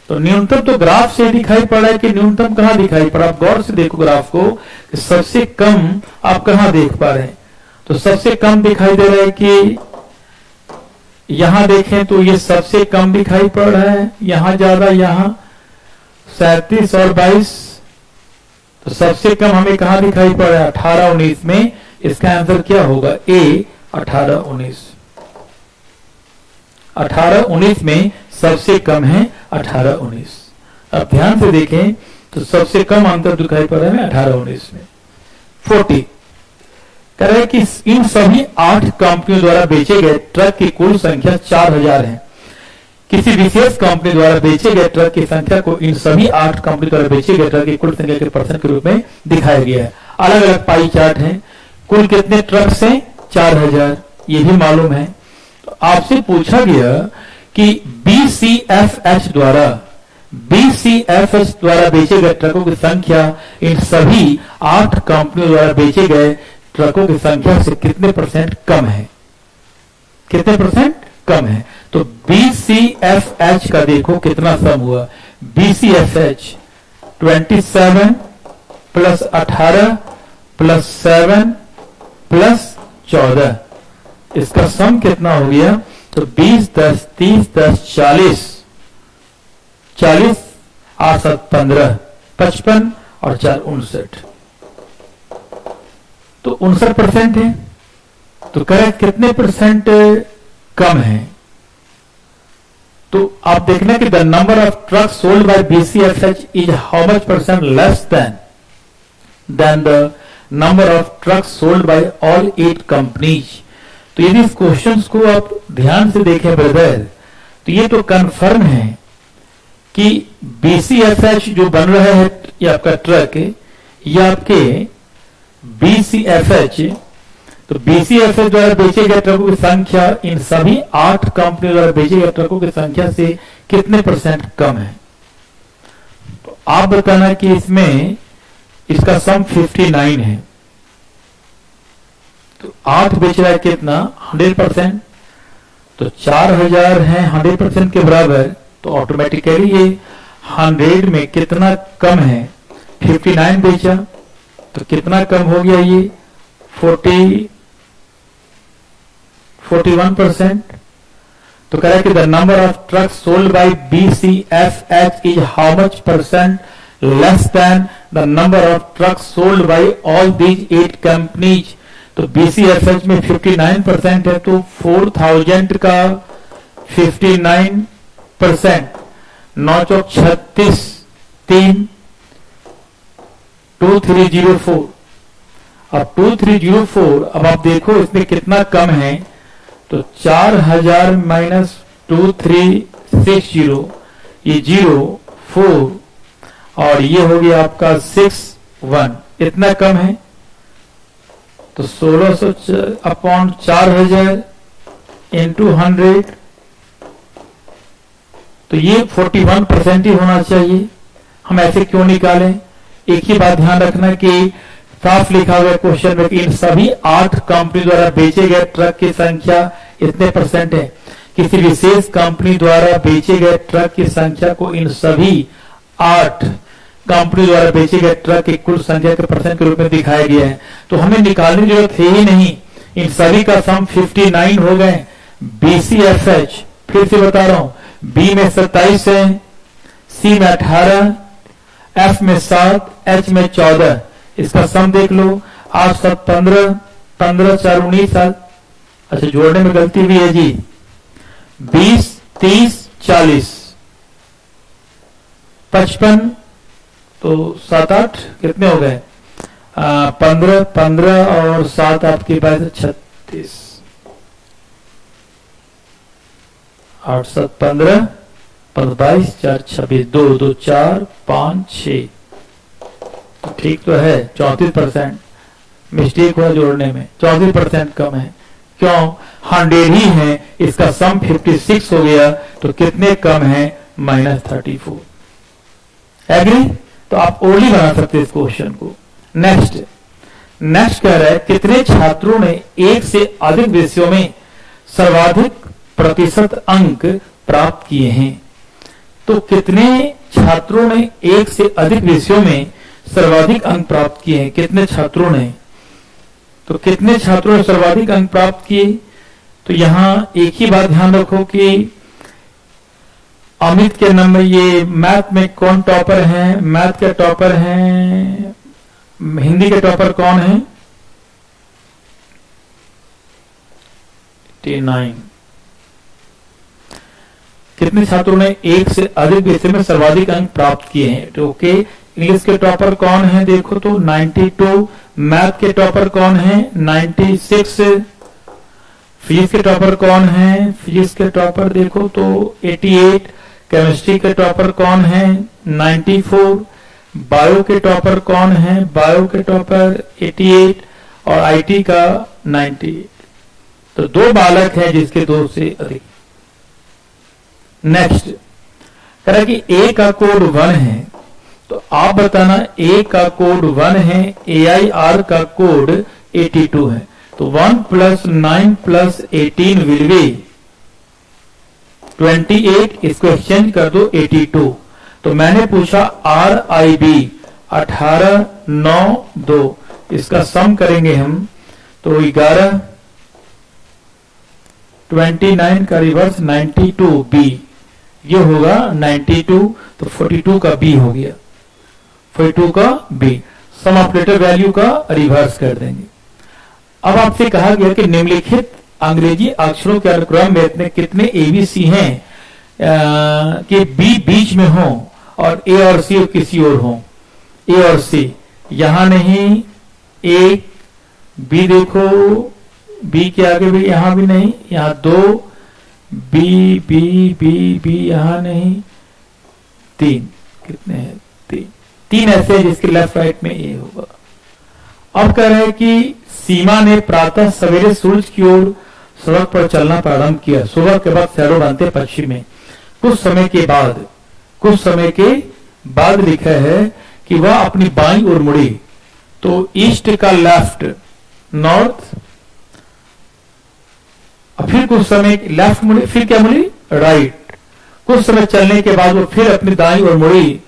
तो न्यूनतम तो ग्राफ से दिखाई पड़ा है कि न्यूनतम कहां दिखाई पड़ा, आप गौर से देखो ग्राफ को कि सबसे कम आप कहां देख पा रहे हैं। तो सबसे कम दिखाई दे रहा है कि यहां देखें तो ये सबसे कम दिखाई पड़ रहा है, यहां ज्यादा, यहां 37 और 22। तो सबसे कम हमें कहां दिखाई पड़ रहा है, 18-19 में। इसका आंसर क्या होगा, ए, 18-19। 18-19 में सबसे कम है 18-19। अब ध्यान से देखें तो सबसे कम अंतर दिखाई पड़ रहा है 18-19 में। 40 कह रहे हैं कि इन सभी 8 कंपनियों द्वारा बेचे गए ट्रक की कुल संख्या 4000 है। किसी विशेष कंपनी द्वारा बेचे गए ट्रक की संख्या को इन सभी 8 कंपनी द्वारा बेचे गए ट्रक की कुल संख्या के परसेंट के रूप में दिखाया गया है। अलग अलग पाई चार्ट है। कुल कितने ट्रक्स हैं, 4000, ये भी मालूम है। तो आपसे पूछा गया कि BCFH द्वारा बेचे गए ट्रकों की संख्या इन सभी 8 कंपनियों द्वारा बेचे गए ट्रकों की संख्या से कितने परसेंट कम है, कितने परसेंट कम है। तो BCFH का देखो कितना सम हुआ, BCFH 27 प्लस 18 प्लस 7 प्लस 14, इसका सम कितना हो गया। तो 20 10 30 10 40, 40 8 7 15, 55 और 4 59, तो 59% है। तो करेक्ट कितने परसेंट कम है। तो आप देखना कि the number of truck sold by BCFH is how much percent less than the number of truck sold by all 8 companies. तो यदि इस क्वेश्चन को आप ध्यान से देखें ब्रदर, तो ये तो कंफर्म है कि BCFH जो बन रहा है ये आपका ट्रक, ये आपके BCFH, तो BCFH द्वारा बेचे गए ट्रकों की संख्या इन सभी 8 कंपनियों द्वारा बेचे गए ट्रकों की संख्या से कितने परसेंट कम है। तो आप बताना कि इसमें इसका सम 59 है। तो 8 बेच रहा है कितना 100%, तो 4000 है 100% के बराबर, तो ऑटोमेटिकली ये 100 में कितना कम है 59 बेचा, तो कितना कम हो गया ये 41%। तो कह रहा है कि the number of truck sold by BCFH is how much percent less than the number of truck sold by all these 8 companies. तो BCFH में 59% है, तो 4000 का 59%, 9 चौक 36, 3 2304। अब 2304, अब आप देखो इसमें कितना कम है, तो 4000 माइनस 2360, ये 04 और ये हो गया आपका 61, इतना कम है। तो 1600 अपॉन 4000 इंटू 100, तो ये 41% ही होना चाहिए। हम ऐसे क्यों निकालें? एक ही बात ध्यान रखना कि साफ लिखा हुआ क्वेश्चन में कि इन सभी 8 कंपनी द्वारा बेचे गए ट्रक की संख्या इतने परसेंट है। किसी विशेष कंपनी द्वारा बेचे गए ट्रक की संख्या को इन सभी 8 कंपनी द्वारा बेचे गए ट्रक की कुल संख्या के परसेंट के रूप में दिखाया गया है। तो हमें निकालने की जरूरत है ही नहीं, इन सभी का सम 59 हो गए। BCFH फिर से बता रहा हूं, B में 27 है, C में 18, F में 7, H में 14, इसका सम देख लो 8 7 15, 15 4 19। अच्छा जोड़ने में गलती भी है जी, 20 30 40 55, तो 7 8 कितने हो गए 15 15 और 7 आपके पास 36, 8 7 15 22 4 26, 2 2 4 5 6, ठीक तो है। 34% मिस्टेक हुआ जोड़ने में, 34% कम है। क्यों? 100 ही है, इसका सम 56 हो गया, तो कितने कम है -34। एग्री? तो आप ओनली बना सकते इस क्वेश्चन को। नेक्स्ट कह रहा है कितने छात्रों ने एक से अधिक विषयों में सर्वाधिक प्रतिशत अंक प्राप्त किए हैं। तो कितने छात्रों ने एक से अधिक विषयों में सर्वाधिक अंक प्राप्त किए हैं? कितने छात्रों ने? तो कितने छात्रों ने सर्वाधिक अंक प्राप्त किए? तो यहां एक ही बात ध्यान रखो कि अमित के नंबर, ये मैथ में कौन टॉपर है? मैथ के टॉपर हैं, हिंदी के टॉपर कौन है? 89। कितने छात्रों ने एक से अधिक विषय में सर्वाधिक अंक प्राप्त किए हैं? तो ओके, इंग्लिश के टॉपर कौन है? देखो तो 92। मैथ के टॉपर कौन है? 96। फिजिक्स के टॉपर कौन है? फिजिक्स के टॉपर देखो तो 88। केमिस्ट्री के टॉपर कौन है? 94। बायो के टॉपर कौन है? बायो के टॉपर 88 और आईटी का 98। तो 2 बालक है जिसके 2 से अधिक। नेक्स्ट कह रहा है कि ए का कोड 1 है, तो आप बताना ए का कोड 1 है, AIR का कोड 82 है। तो 1 + 9 + 18 विल बी 28। इसको एक्सचेंज कर दो 82। तो मैंने पूछा RIB 18 9 2, इसका सम करेंगे हम तो 11, 29 का रिवर्स 92B, ये होगा 92, तो 42 का B हो गया, 42 का B। सम ऑपरेटर वैल्यू का रिवर्स कर देंगे। अब आपसे कहा गया कि निम्नलिखित अंग्रेजी अक्षरों के अनुक्रम में इतने कितने ABC हैं कि B बीच में हो और A और C किसी और हो। A और C यहां नहीं, एक B देखो, B के आगे भी यहां भी नहीं, यहां 2 B B B B यहां नहीं, 3 कितने हैं? 3 ऐसे जिसके लेफ्ट राइट में A होगा। अब कह रहे हैं कि सीमा ने प्रातः सवेरे सूरज की ओर सड़क पर चलना प्रारंभ किया। सुबह के बाद शैडो बनते पश्चिम में। कुछ समय के बाद लिखा है कि वह अपनी बाईं ओर मुड़ी, तो ईस्ट का लेफ्ट, नॉर्थ और फिर कुछ समय लेफ्ट मुड़ी, फिर क्या मुड़ी, राइट। कुछ समय चलने के बाद वो फिर अपनी दाईं ओर मुड़ी।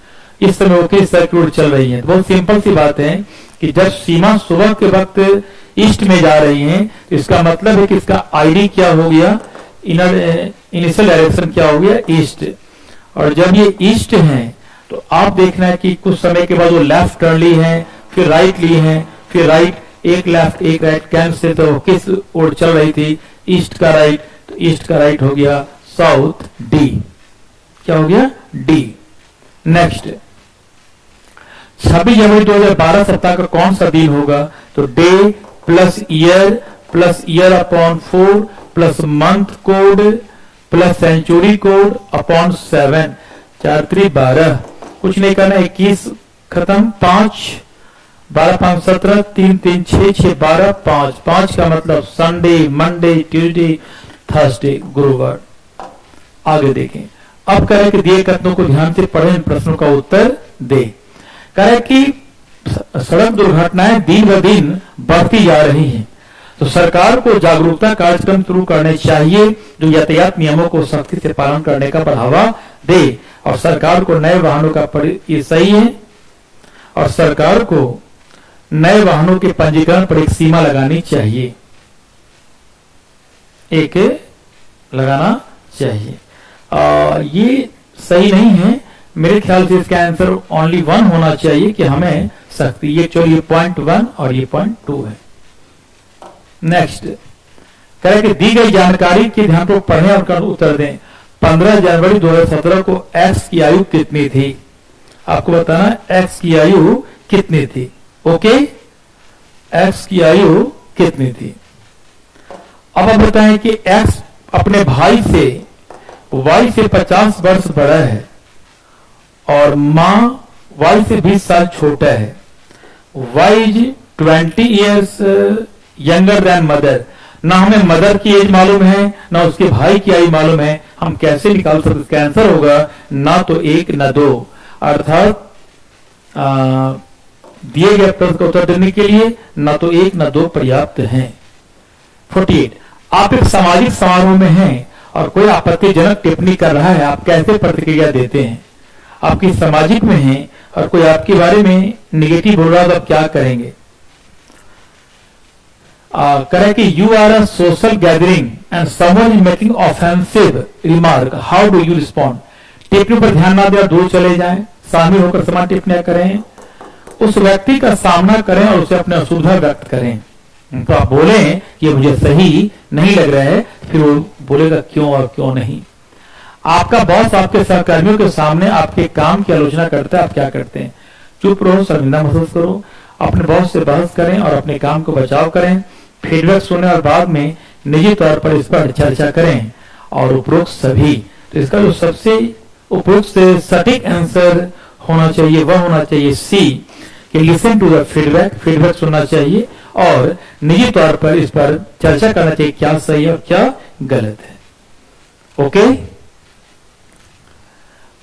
इस समय वो किस तरह की ओर चल रही है? बहुत सिंपल सी बात है कि जब सीमा सुबह के वक्त ईस्ट में जा रही है तो इसका मतलब है कि इसका आईडी क्या हो गया, इनिशियल डायरेक्शन क्या हो गया, ईस्ट। और जब ये ईस्ट है तो आप देखना है कि कुछ समय के बाद वो लेफ्ट टर्न ली है, फिर राइट ली है, फिर राइट, एक लेफ्ट एक राइट कैंसिल, तो किस ओर चल रही थी, ईस्ट का राइट। तो ईस्ट का राइट हो गया साउथ, डी। क्या हो गया, डी। नेक्स्ट 26 जनवरी 2012 सप्ताह का कौन सा दिन होगा? तो day plus year upon 4 plus month code plus century code upon 7, 4 3 12, कुछ नहीं करना, 21 खत्म, 5 12 5 17, 3 3 6 6 12 5, 5 का मतलब संडे, मंडे, ट्यूसडे, थर्सडे, गुरुवार। आगे देखें। अब कह रहे कि दिए कथनों को ध्यान से पढ़ें, इन प्रश्नों का उत्तर दे। कह रहे कि सड़क दुर्घटनाएं दिन ब दिन बढ़ती जा रही हैं, तो सरकार को जागरूकता कार्यक्रम शुरू करने चाहिए जो यातायात नियमों को सख्ती से पालन करने का बढ़ावा दे। और सरकार को नए वाहनों का ये सही है, और सरकार को नए वाहनों के पंजीकरण पर एक सीमा लगानी चाहिए, एक लगाना चाहिए। ये सही नहीं है, मेरे ख्याल से इसका आंसर ओनली 1 होना चाहिए कि हमें सख्ती। ये चलिए पॉइंट 1 और ये पॉइंट 2 है। नेक्स्ट कह रहे कि दी गई जानकारी के ध्यान को पढ़ें और उत्तर दें। 15 जनवरी 2017 को एक्स की आयु कितनी थी? आपको बताना एक्स की आयु कितनी थी। ओके, एक्स की आयु कितनी थी। अब आप बताएं कि एक्स अपने भाई से वाई से 50 वर्ष बड़ा है और मां वाई से 20 साल छोटा है। Y is 20 years younger than mother. ना हमें मदर की एज मालूम है, ना उसके भाई की आयु मालूम है। हम कैसे निकाल सकते? इसका आंसर होगा ना तो 1 ना 2। अर्थात दिए गए प्रश्न का उत्तर देने के लिए ना तो 1 ना 2 पर्याप्त है। 48 आप एक सामाजिक समारोह में हैं और कोई आपत्तिजनक टिप्पणी कर रहा है, आप कैसे प्रतिक्रिया देते हैं? आपकी सामाजिक में है और कोई आपके बारे में निगेटिव बोल रहा है तो आप क्या करेंगे? करें कि you are a social gathering and someone is making offensive remark, how do you respond? टिप्पणी पर ध्यान ना दें, दूर चले जाएं, शामिल होकर समान टिप्पणियां करें, उस व्यक्ति का सामना करें और उसे अपने असुविधा व्यक्त करें। तो आप बोलें कि मुझे सही नहीं लग रहा है, फिर वो बोलेगा क्यों और क्यों नहीं। आपका बॉस आपके सहकर्मियों के सामने आपके काम की आलोचना करता है, आप क्या करते हैं? चुप रहो, शर्मिंदा महसूस करो, अपने बॉस से बहस करें और अपने काम को बचाव करें, फीडबैक सुने और बाद में निजी तौर पर इस पर चर्चा करें और उपरोक्त सभी। तो इसका जो सबसे उपरोक्त से सटीक आंसर होना चाहिए वह होना चाहिए सी, कि listen to the feedback, feedback सुनना चाहिए और निजी तौर पर इस पर चर्चा करना चाहिए क्या सही है और क्या गलत है। ओके,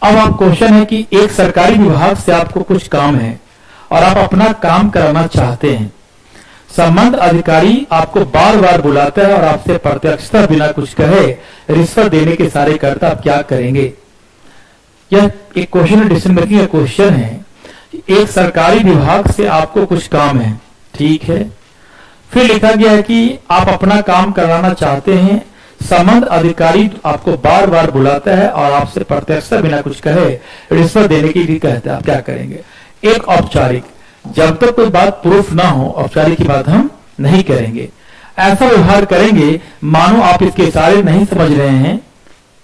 अब आप क्वेश्चन है कि एक सरकारी विभाग से आपको कुछ काम है और आप अपना काम कराना चाहते हैं। संबंध अधिकारी आपको बार बार बुलाता है और आपसे प्रत्यक्षता बिना कुछ कहे रिश्वत देने के सारे करता, आप क्या करेंगे? यह एक क्वेश्चन डिसीजन मेकिंग का क्वेश्चन है। एक सरकारी विभाग से आपको कुछ काम है, ठीक है, फिर लिखा गया है कि आप अपना काम कराना चाहते हैं, संबंध अधिकारी आपको बार बार बुलाता है और आपसे प्रत्यक्षता बिना कुछ कहे रिश्वत देने की भी कहता है, आप क्या करेंगे? एक औपचारिक, जब तक कोई बात प्रूफ ना हो औपचारिक की बात हम नहीं करेंगे। ऐसा व्यवहार करेंगे मानो आप इसके इशारे नहीं समझ रहे हैं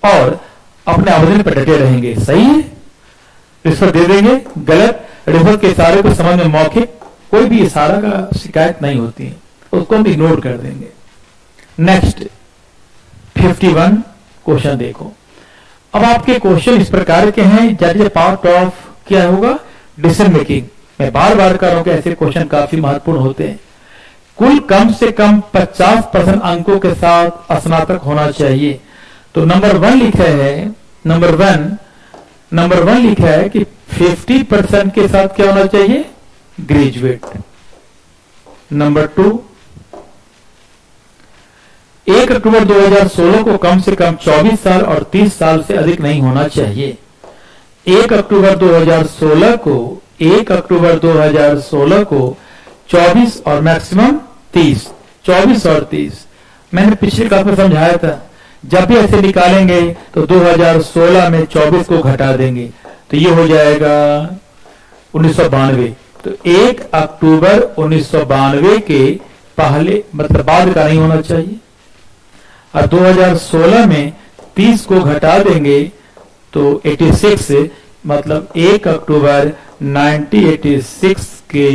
और अपने आवेदन पर डटे रहेंगे। सही है, रिश्वत दे देंगे, गलत। रिश्वत के इशारे को समझ में मौखिक कोई भी इशारा का शिकायत नहीं होती है, उसको हम इग्नोर कर देंगे। नेक्स्ट 51 क्वेश्चन देखो। अब आपके क्वेश्चन इस प्रकार के हैं, दैट इज पार्ट ऑफ क्या होगा, डिसीजन मेकिंग। मैं बार बार कर रहा हूं कि ऐसे क्वेश्चन काफी महत्वपूर्ण होते हैं। कुल कम से कम 50% अंकों के साथ स्नातक होना चाहिए। तो नंबर 1 लिखा है, नंबर वन लिखा है कि 50% के साथ क्या होना चाहिए, ग्रेजुएट। नंबर 2 1 अक्टूबर 2016 को कम से कम 24 साल और 30 साल से अधिक नहीं होना चाहिए। 1 अक्टूबर 2016 को 24 और मैक्सिमम 30, 24 और 30। मैंने पिछले क्लास में समझाया था, जब भी ऐसे निकालेंगे तो 2016 में 24 को घटा देंगे तो ये हो जाएगा 1992। तो 1 अक्टूबर 1992 के पहले मतलब बाद का नहीं होना चाहिए। और 2016 में 30 को घटा देंगे तो 86 मतलब 1 अक्टूबर 1986 के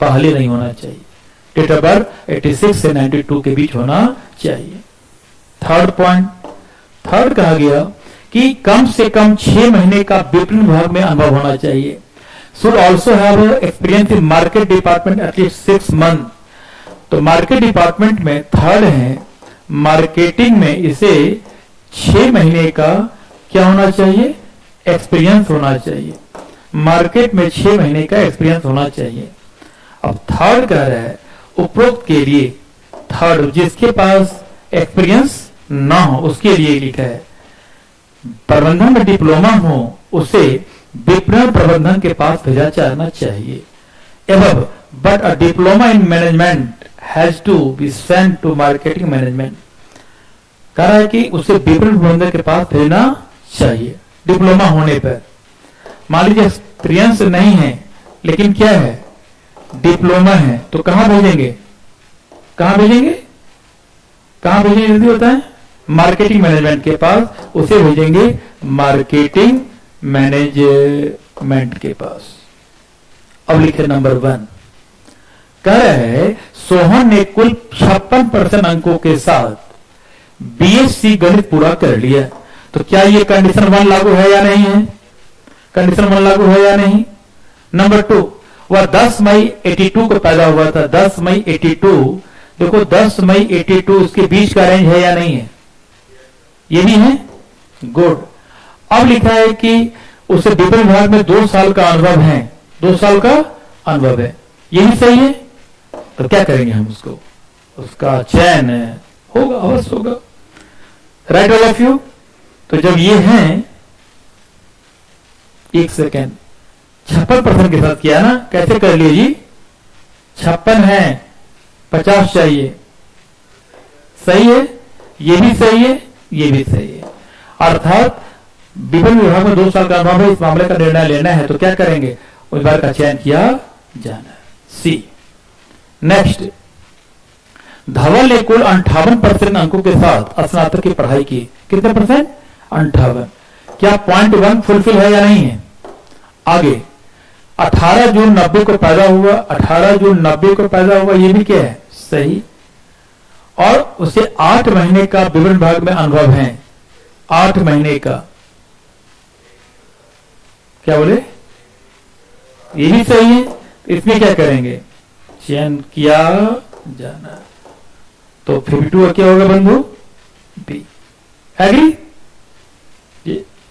पहले नहीं होना चाहिए। डेट ऑफ बर्थ 86 से 92 के बीच होना चाहिए। थर्ड पॉइंट, थर्ड कहा गया कि कम से कम 6 महीने का विपणन विभाग में अनुभव होना चाहिए। Should also have experience in market department at least 6 month. तो मार्केट डिपार्टमेंट में थर्ड है, मार्केटिंग में इसे 6 महीने का क्या होना चाहिए, एक्सपीरियंस होना चाहिए। मार्केट में 6 महीने का एक्सपीरियंस होना चाहिए। अब थर्ड कह रहा है उपरोक्त के लिए, थर्ड जिसके पास एक्सपीरियंस ना हो उसके लिए लिखा है प्रबंधन में डिप्लोमा हो उसे विपणन प्रबंधन के पास भेजा जाना चाहिए। एवं but a diploma in management has to be sent to marketing management. कह रहा है कि उसे विपणन प्रबंधन के पास भेजना चाहिए डिप्लोमा होने पर। मान लीजिए एक्सपीरियंस नहीं है लेकिन क्या है, डिप्लोमा है, तो कहां भेजेंगे, कहां भेजेंगे, कहां भेजेंगे जल्दी होता है, मार्केटिंग मैनेजमेंट के पास उसे भेजेंगे मार्केटिंग मैनेजमेंट के पास। अब लिखे नंबर 1, कह रहे हैं सोहन ने कुल 56% अंकों के साथ बीएससी गणित पूरा कर लिया। तो क्या ये कंडीशन 1 लागू है या नहीं है, कंडीशन 1 लागू है या नहीं। नंबर 2, वह 10 मई 82 को पैदा हुआ था। 10 मई 82, देखो 10 मई 82 उसके बीच का रेंज है या नहीं है, ये भी है, गुड। अब लिखा है कि उसे विपणन विभाग में 2 साल का अनुभव है, 2 साल का अनुभव है, ये भी सही है। तो क्या करेंगे हम उसको, उसका चयन होगा, अवश्य होगा। Right all of you. तो जब ये है, एक सेकेंड, 56% के साथ किया ना, कैसे कर लिए जी, 56 है, 50 चाहिए, सही है, ये भी सही है, ये भी सही है। अर्थात विपणन विभाग में 2 साल का अनुभव है, इस मामले का निर्णय लेना है तो क्या करेंगे, उम्मीदवार का चयन किया जाना है। सी। नेक्स्ट, धवल ने कुल 58% अंकों के साथ स्नातक की पढ़ाई की। कितने परसेंट, 58। क्या पॉइंट 1 फुलफिल है या नहीं है। आगे 18 जून 90 को पैदा हुआ, 18 जून 90 को पैदा हुआ, ये भी क्या है, सही। और उसे 8 महीने का विवरण विभाग में अनुभव है, 8 महीने का, क्या बोले, ये भी सही है। इसमें क्या करेंगे, चयन किया जाना। तो 52 क्या होगा बंधु, बी। एग्री।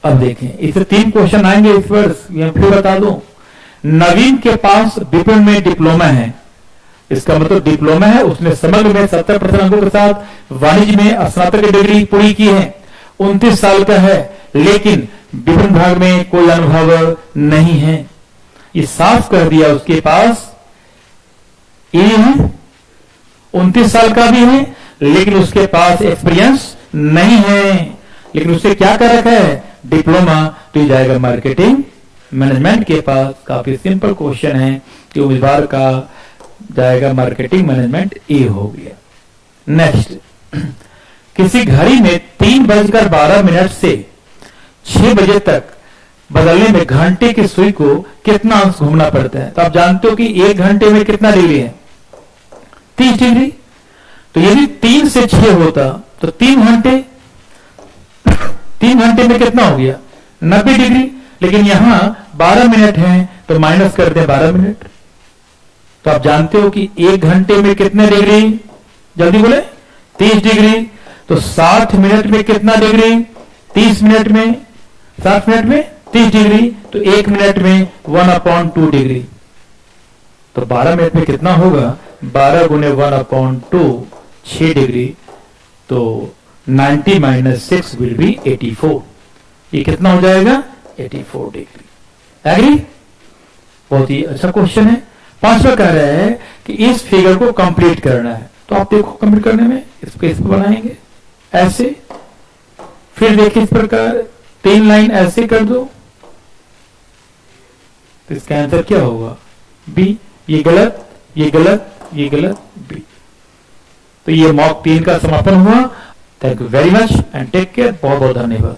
अब देखें, इससे 3 क्वेश्चन आएंगे इस वर्ष, मैं फिर बता दूं। नवीन के पास विपणन में डिप्लोमा है, इसका मतलब डिप्लोमा है, उसने समग्र में 70% अंकों के साथ वाणिज्य में स्नातक की डिग्री पूरी की है, 29 साल का है, लेकिन विपणन विभाग में कोई अनुभव नहीं है। ये साफ कर दिया उसके पास ये है, 29 साल का भी है, लेकिन उसके पास एक्सपीरियंस नहीं है। लेकिन उससे क्या कर रखा है, डिप्लोमा। तो ये जाएगा मार्केटिंग मैनेजमेंट के पास। काफी सिंपल क्वेश्चन है कि उम्मीदवार का जाएगा मार्केटिंग मैनेजमेंट, ए हो गया। नेक्स्ट, किसी घड़ी में 3:12 से 6 बजे तक बदलने में घंटे की सुई को कितना अंश घूमना पड़ता है। तो आप जानते हो कि 1 घंटे में कितना डिग्री है, 30 डिग्री। तो यदि 3 से 6 होता तो 3 घंटे, 3 घंटे में कितना हो गया, 90 डिग्री। लेकिन यहां 12 मिनट है तो माइनस कर दें 12 मिनट। तो आप जानते हो कि 1 घंटे में कितने डिग्री, जल्दी बोले, 30 डिग्री। तो 60 मिनट में कितना डिग्री, 30 मिनट में, 60 मिनट में 30 डिग्री। तो 1 मिनट में 1/2 डिग्री। तो 12 मिनट में कितना होगा, 12 × 1/2, 6 डिग्री। तो 90 माइनस 6 विल बी 84। ये कितना हो जाएगा? 84 डिग्री। एग्री? बहुत ही अच्छा क्वेश्चन है। पांचवा कह रहा है कि इस फिगर को कंप्लीट करना है। तो आप देखो कंप्लीट करने में इसको बनाएंगे ऐसे, फिर देखिए इस प्रकार 3 लाइन ऐसे कर दो, तो इसका आंसर क्या होगा? बी। ये गलत, ये गलत, ये गलत, बी। तो ये मॉक 3 का समापन हुआ। Thank you very much and take care. बहुत बहुत धन्यवाद।